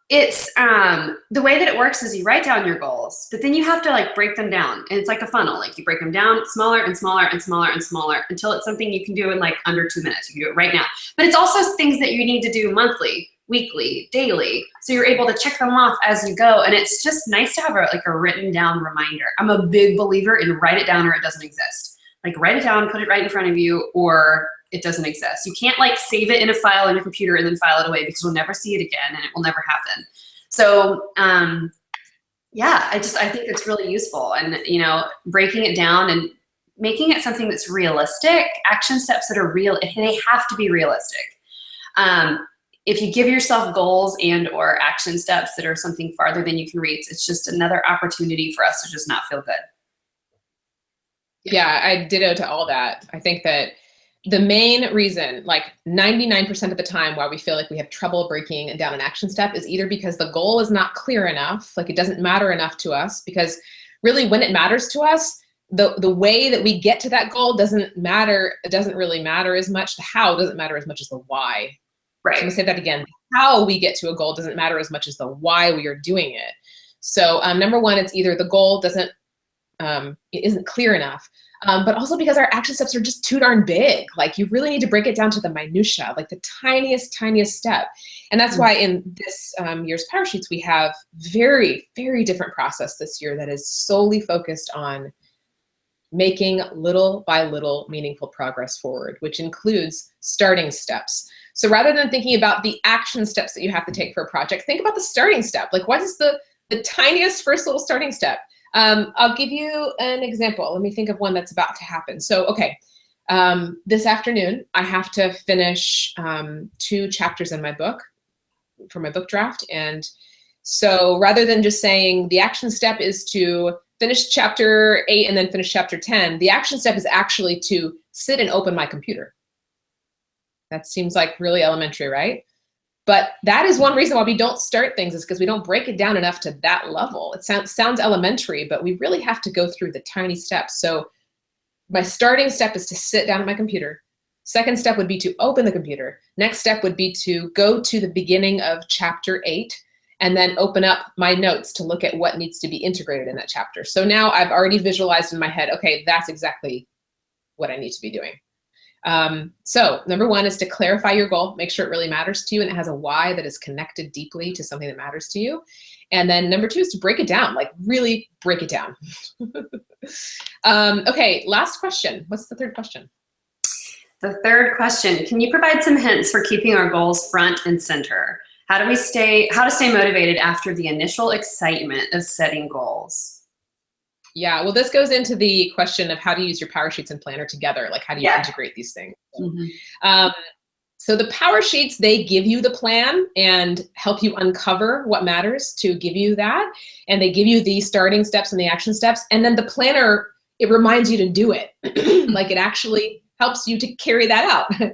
it's the way that it works is you write down your goals, but then you have to like break them down. And it's like a funnel. Like you break them down smaller and smaller and smaller and smaller until it's something you can do in like under 2 minutes. You can do it right now. But it's also things that you need to do monthly, weekly, daily. So you're able to check them off as you go. And it's just nice to have a written down reminder. I'm a big believer in write it down or it doesn't exist. Like write it down, put it right in front of you, or it doesn't exist. You can't like save it in a file on your computer and then file it away because you'll never see it again and it will never happen. So I think it's really useful, and breaking it down and making it something that's realistic, action steps that are real, they have to be realistic. If you give yourself goals and or action steps that are something farther than you can reach, it's just another opportunity for us to just not feel good. Yeah, I ditto to all that. I think that the main reason, like 99% of the time, why we feel like we have trouble breaking down an action step is either because the goal is not clear enough, like it doesn't matter enough to us, because really when it matters to us, the way that we get to that goal doesn't matter. It doesn't really matter as much. The how doesn't matter as much as the why. Right. So I'm gonna say that again. How we get to a goal doesn't matter as much as the why we are doing it. So number one, it's either the goal it isn't clear enough, but also because our action steps are just too darn big. Like you really need to break it down to the minutia, like the tiniest step. And that's why in this year's Power Sheets, we have very, very different process this year that is solely focused on making little by little meaningful progress forward, which includes starting steps. So rather than thinking about the action steps that you have to take for a project, think about the starting step. Like what is the tiniest first little starting step? I'll give you an example. Let me think of one that's about to happen. So, okay, this afternoon, I have to finish 2 chapters in my book for my book draft. And so rather than just saying the action step is to finish chapter 8 and then finish chapter 10, the action step is actually to sit and open my computer. That seems like really elementary, right? But that is one reason why we don't start things, is because we don't break it down enough to that level. It sounds elementary, but we really have to go through the tiny steps. So my starting step is to sit down at my computer. Second step would be to open the computer. Next step would be to go to the beginning of chapter 8 and then open up my notes to look at what needs to be integrated in that chapter. So now I've already visualized in my head, okay, that's exactly what I need to be doing. So number one is to clarify your goal, make sure it really matters to you and it has a why that is connected deeply to something that matters to you. And then number 2 is to break it down, like really break it down. Okay, last question. What's the third question? The third question, can you provide some hints for keeping our goals front and center? How to stay motivated after the initial excitement of setting goals? Yeah, well, this goes into the question of how to use your Power Sheets and Planner together. Like, how do you integrate these things? So the Power Sheets, they give you the plan and help you uncover what matters to give you that. And they give you the starting steps and the action steps. And then the planner, it reminds you to do it. Like it actually helps you to carry that out. Right.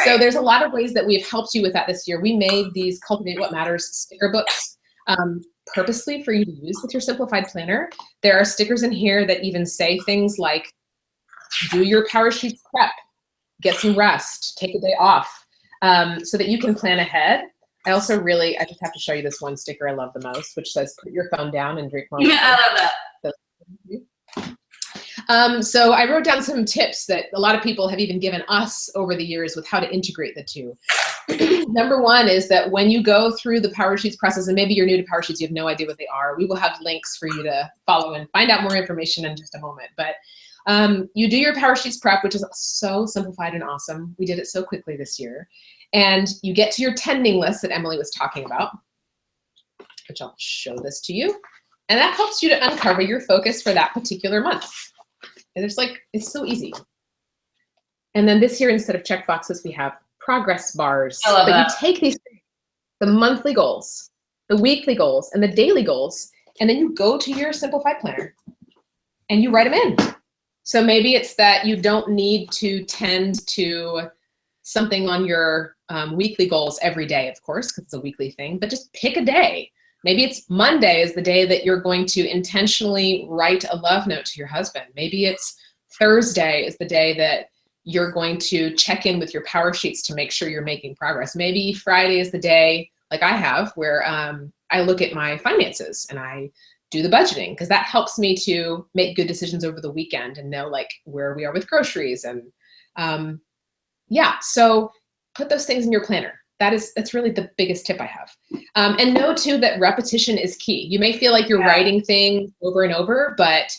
So there's a lot of ways that we've helped you with that this year. We made these Cultivate What Matters sticker books purposely for you to use with your simplified planner. There are stickers in here that even say things like, do your Power Sheets prep, get some rest, take a day off, so that you can plan ahead. I just have to show you this one sticker I love the most, which says, put your phone down and drink more water. Yeah, I love that. So I wrote down some tips that a lot of people have even given us over the years with how to integrate the two. Number one is that when you go through the Power Sheets process, and maybe you're new to Power Sheets, you have no idea what they are, we will have links for you to follow and find out more information in just a moment. But you do your Power Sheets prep, which is so simplified and awesome. We did it so quickly this year. And you get to your tending list that Emily was talking about, which I'll show this to you. And that helps you to uncover your focus for that particular month. And it's so easy. And then this year, instead of checkboxes, we have progress bars. I love that. You take these things, the monthly goals, the weekly goals, and the daily goals, and then you go to your simplified planner and you write them in. So maybe it's that you don't need to tend to something on your weekly goals every day, of course, because it's a weekly thing, but just pick a day. Maybe it's Monday is the day that you're going to intentionally write a love note to your husband. Maybe it's Thursday is the day that you're going to check in with your Power Sheets to make sure you're making progress. Maybe Friday is the day, like I have, where I look at my finances and I do the budgeting, because that helps me to make good decisions over the weekend and know like where we are with groceries. And so put those things in your planner. That's really the biggest tip I have. And know too that repetition is key. You may feel like you're writing things over and over, but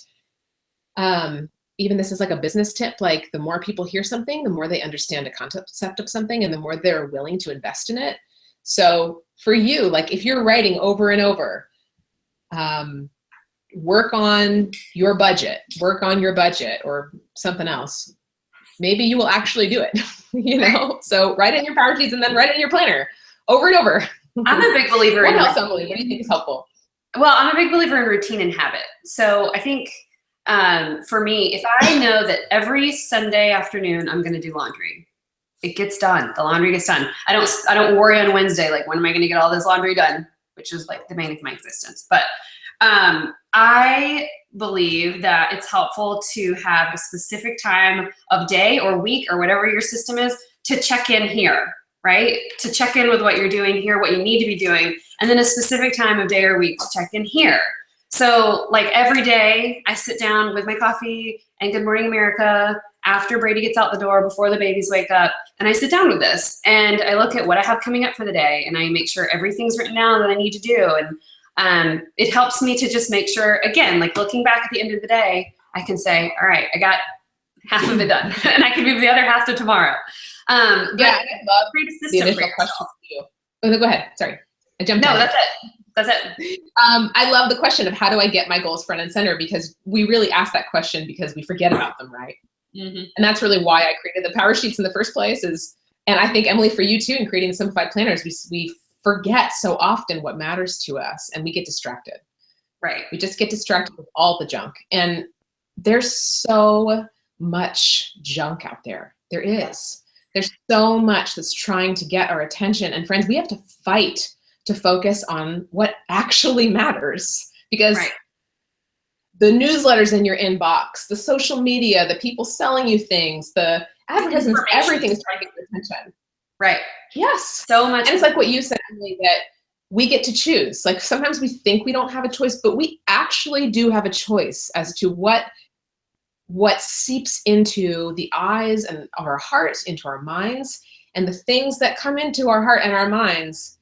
even this is like a business tip, like the more people hear something, the more they understand a concept of something and the more they're willing to invest in it. So for you, like if you're writing over and over, work on your budget or something else, maybe you will actually do it, you know? So write it in your Power Sheets and then write it in your planner over and over. I'm a big believer in what else, Emily? What do you think is helpful? Well, I'm a big believer in routine and habit. So I think for me, if I know that every Sunday afternoon I'm going to do laundry, it gets done. The laundry gets done. I don't worry on Wednesday, like, when am I going to get all this laundry done, which is like the main of my existence. But I believe that it's helpful to have a specific time of day or week or whatever your system is to check in here, right? To check in with what you're doing here, what you need to be doing, and then a specific time of day or week to check in here. So like every day I sit down with my coffee and Good Morning America after Brady gets out the door, before the babies wake up, and I sit down with this and I look at what I have coming up for the day and I make sure everything's written down that I need to do. And it helps me to just make sure, again, like looking back at the end of the day, I can say, all right, I got half of it done and I can move the other half to tomorrow. Yeah, and I love the initial question for you. Oh, no, go ahead. Sorry. I jumped in. No, that's it. That's it. I love the question of how do I get my goals front and center, because we really ask that question because we forget about them, right? Mm-hmm. And that's really why I created the power sheets in the first place and I think, Emily, for you too, in creating the simplified planners, we forget so often what matters to us and we get distracted. Right. We just get distracted with all the junk. And there's so much junk out there. There is. There's so much that's trying to get our attention. And friends, we have to fight to focus on what actually matters, because the newsletters in your inbox, the social media, the people selling you things, the advertisements, everything is trying to get your attention. Right. Yes. So much. And it's like what you said, Emily, that we get to choose. Like sometimes we think we don't have a choice, but we actually do have a choice as to what seeps into the eyes and of our hearts, into our minds, and the things that come into our heart and our minds,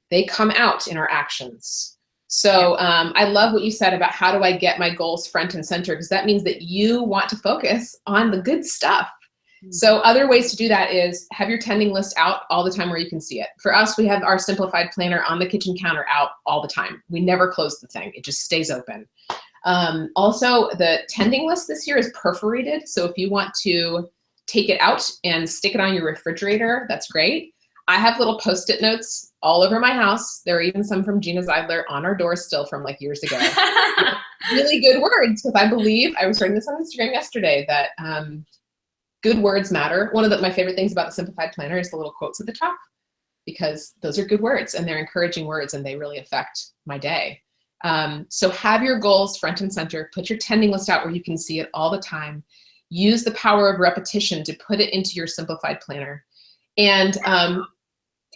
they come out in our actions. So I love what you said about how do I get my goals front and center, because that means that you want to focus on the good stuff. Mm-hmm. So other ways to do that is have your tending list out all the time where you can see it. For us, we have our simplified planner on the kitchen counter out all the time. We never close the thing. It just stays open. Also, the tending list this year is perforated. So if you want to take it out and stick it on your refrigerator, that's great. I have little Post-it notes all over my house. There are even some from Gina Zeidler on our door still from like years ago. Really good words, because I believe, I was writing this on Instagram yesterday, that good words matter. One of my favorite things about the Simplified Planner is the little quotes at the top, because those are good words and they're encouraging words and they really affect my day. So have your goals front and center, put your tending list out where you can see it all the time. Use the power of repetition to put it into your Simplified Planner. And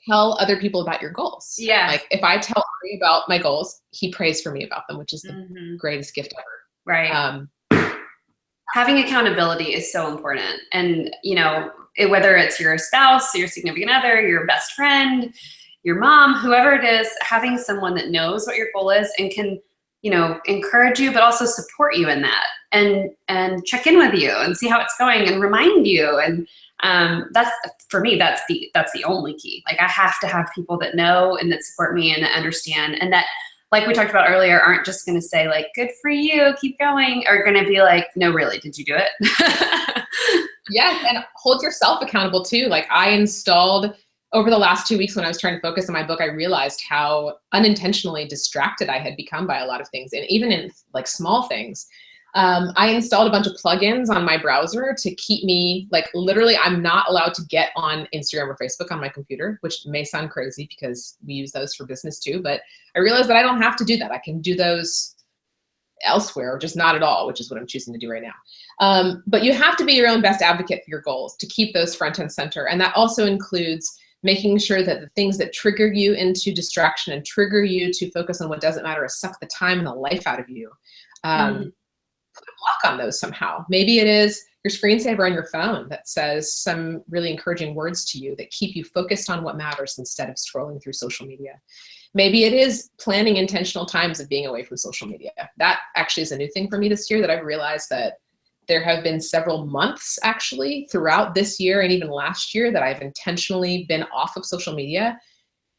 tell other people about your goals. Yeah. Like if I tell Ari about my goals, he prays for me about them, which is the greatest gift ever. Right. Having accountability is so important. And, you know, whether it's your spouse, your significant other, your best friend, your mom, whoever it is, having someone that knows what your goal is and can, you know, encourage you, but also support you in that and check in with you and see how it's going and remind you. And that's, for me, that's the only key. Like I have to have people that know and that support me and that understand, and that, like we talked about earlier, aren't just going to say like, good for you, keep going, or going to be like, no, really, did you do it? Yes. And hold yourself accountable too. Like I installed over the last 2 weeks when I was trying to focus on my book, I realized how unintentionally distracted I had become by a lot of things. And even in like small things, I installed a bunch of plugins on my browser to keep me, like literally I'm not allowed to get on Instagram or Facebook on my computer, which may sound crazy because we use those for business too, but I realized that I don't have to do that. I can do those elsewhere, or just not at all, which is what I'm choosing to do right now. But you have to be your own best advocate for your goals to keep those front and center. And that also includes making sure that the things that trigger you into distraction and trigger you to focus on what doesn't matter or suck the time and the life out of you, put a block on those somehow. Maybe it is your screensaver on your phone that says some really encouraging words to you that keep you focused on what matters instead of scrolling through social media. Maybe it is planning intentional times of being away from social media. That actually is a new thing for me this year, that I've realized that there have been several months actually throughout this year and even last year that I've intentionally been off of social media,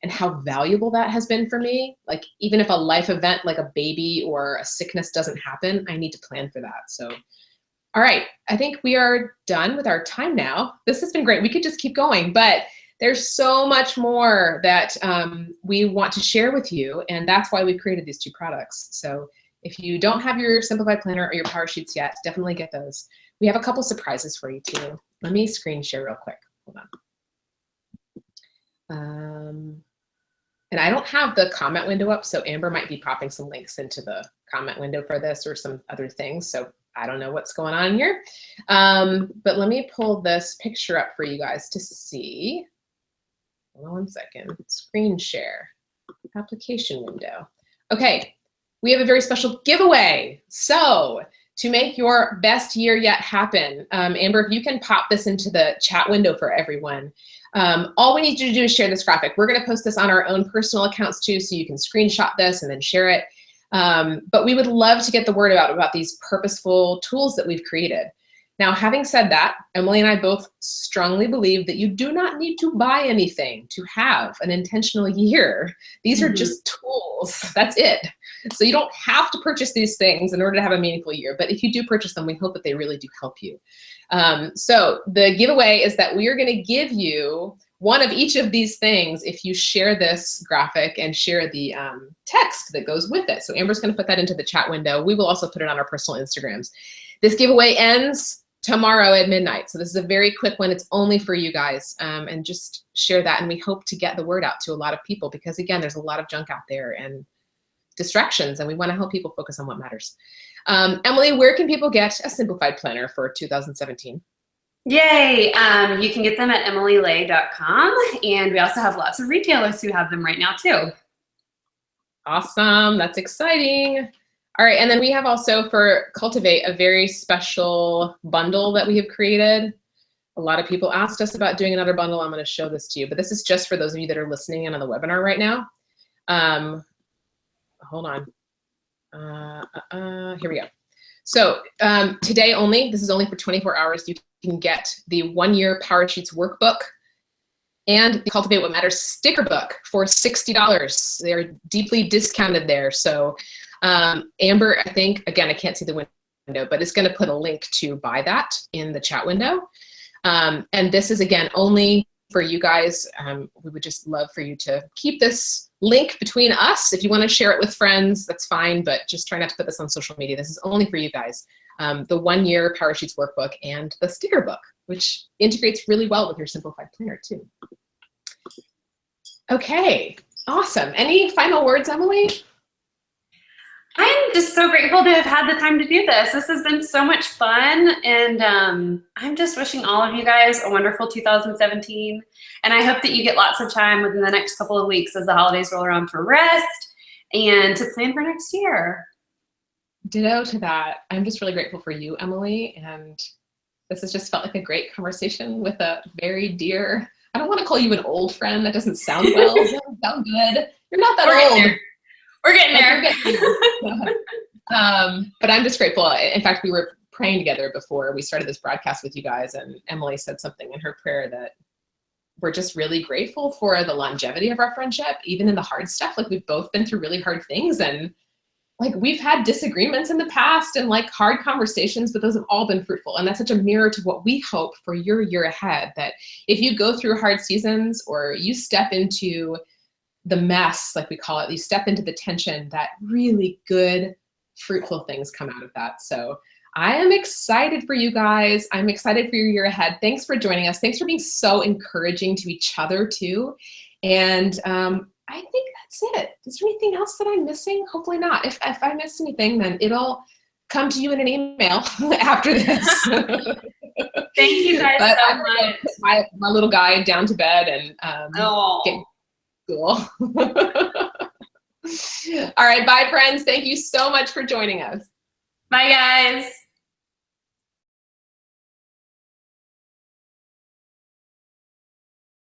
and how valuable that has been for me. Like even if a life event like a baby or a sickness doesn't happen, I need to plan for that. So, all right, I think we are done with our time now. This has been great. We could just keep going, but there's so much more that we want to share with you. And that's why we created these two products. So If you don't have your Simplified Planner or your Power Sheets yet, definitely get those. We have a couple surprises for you too. Let me screen share real quick. Hold on. And I don't have the comment window up, so Amber might be popping some links into the comment window for this or some other things. So I don't know what's going on here. But let me pull this picture up for you guys to see. Hold on one second. Screen share. Application window. Okay, we have a very special giveaway. So to make your best year yet happen, Amber, if you can pop this into the chat window for everyone. All we need you to do is share this graphic. We're going to post this on our own personal accounts too, so you can screenshot this and then share it. But we would love to get the word out about these purposeful tools that we've created. Now, having said that, Emily and I both strongly believe that you do not need to buy anything to have an intentional year. These are just tools. That's it. So you don't have to purchase these things in order to have a meaningful year. But if you do purchase them, we hope that they really do help you. So the giveaway is that we are going to give you one of each of these things if you share this graphic and share the text that goes with it. So Amber's going to put that into the chat window. We will also put it on our personal Instagrams. This giveaway ends tomorrow at midnight. So this is a very quick one. It's only for you guys, and just share that. And we hope to get the word out to a lot of people because again, there's a lot of junk out there and distractions, and we want to help people focus on what matters. Emily, where can people get a Simplified Planner for 2017? Yay! You can get them at emilylay.com, and we also have lots of retailers who have them right now too. Awesome, that's exciting. All right, and then we have also for Cultivate a very special bundle that we have created. A lot of people asked us about doing another bundle. I'm going to show this to you, but this is just for those of you that are listening in on the webinar right now. Hold on. Here we go. So today only, this is only for 24 hours, you can get the 1-year Power Sheets workbook and the Cultivate What Matters sticker book for $60. They're deeply discounted there. So Amber, I think, again, I can't see the window, but it's going to put a link to buy that in the chat window. And this is, again, only for you guys. We would just love for you to keep this link between us. If you want to share it with friends, that's fine, but just try not to put this on social media. This is only for you guys. The 1-year Power Sheets workbook and the sticker book, which integrates really well with your Simplified Planner too. Okay, awesome. Any final words, Emily? I'm just so grateful to have had the time to do this. This has been so much fun, and I'm just wishing all of you guys a wonderful 2017. And I hope that you get lots of time within the next couple of weeks as the holidays roll around to rest and to plan for next year. Ditto to that. I'm just really grateful for you, Emily, and this has just felt like a great conversation with a very dear, I don't want to call you an old friend. That doesn't sound well. It doesn't sound good. You're not that old. We're getting there. But I'm just grateful. In fact, we were praying together before we started this broadcast with you guys, and Emily said something in her prayer that we're just really grateful for the longevity of our friendship, even in the hard stuff. Like, we've both been through really hard things, and like, we've had disagreements in the past and like hard conversations, but those have all been fruitful. And that's such a mirror to what we hope for your year ahead, that if you go through hard seasons or you step into the mess, like we call it, you step into the tension, that really good, fruitful things come out of that. So I am excited for you guys. I'm excited for your year ahead. Thanks for joining us. Thanks for being so encouraging to each other too. And I think that's it. Is there anything else that I'm missing? Hopefully not. If I missed anything, then it'll come to you in an email after this. Thank you guys so much. Put my little guy down to bed and get school. All right, bye friends. Thank you so much for joining us. Bye guys.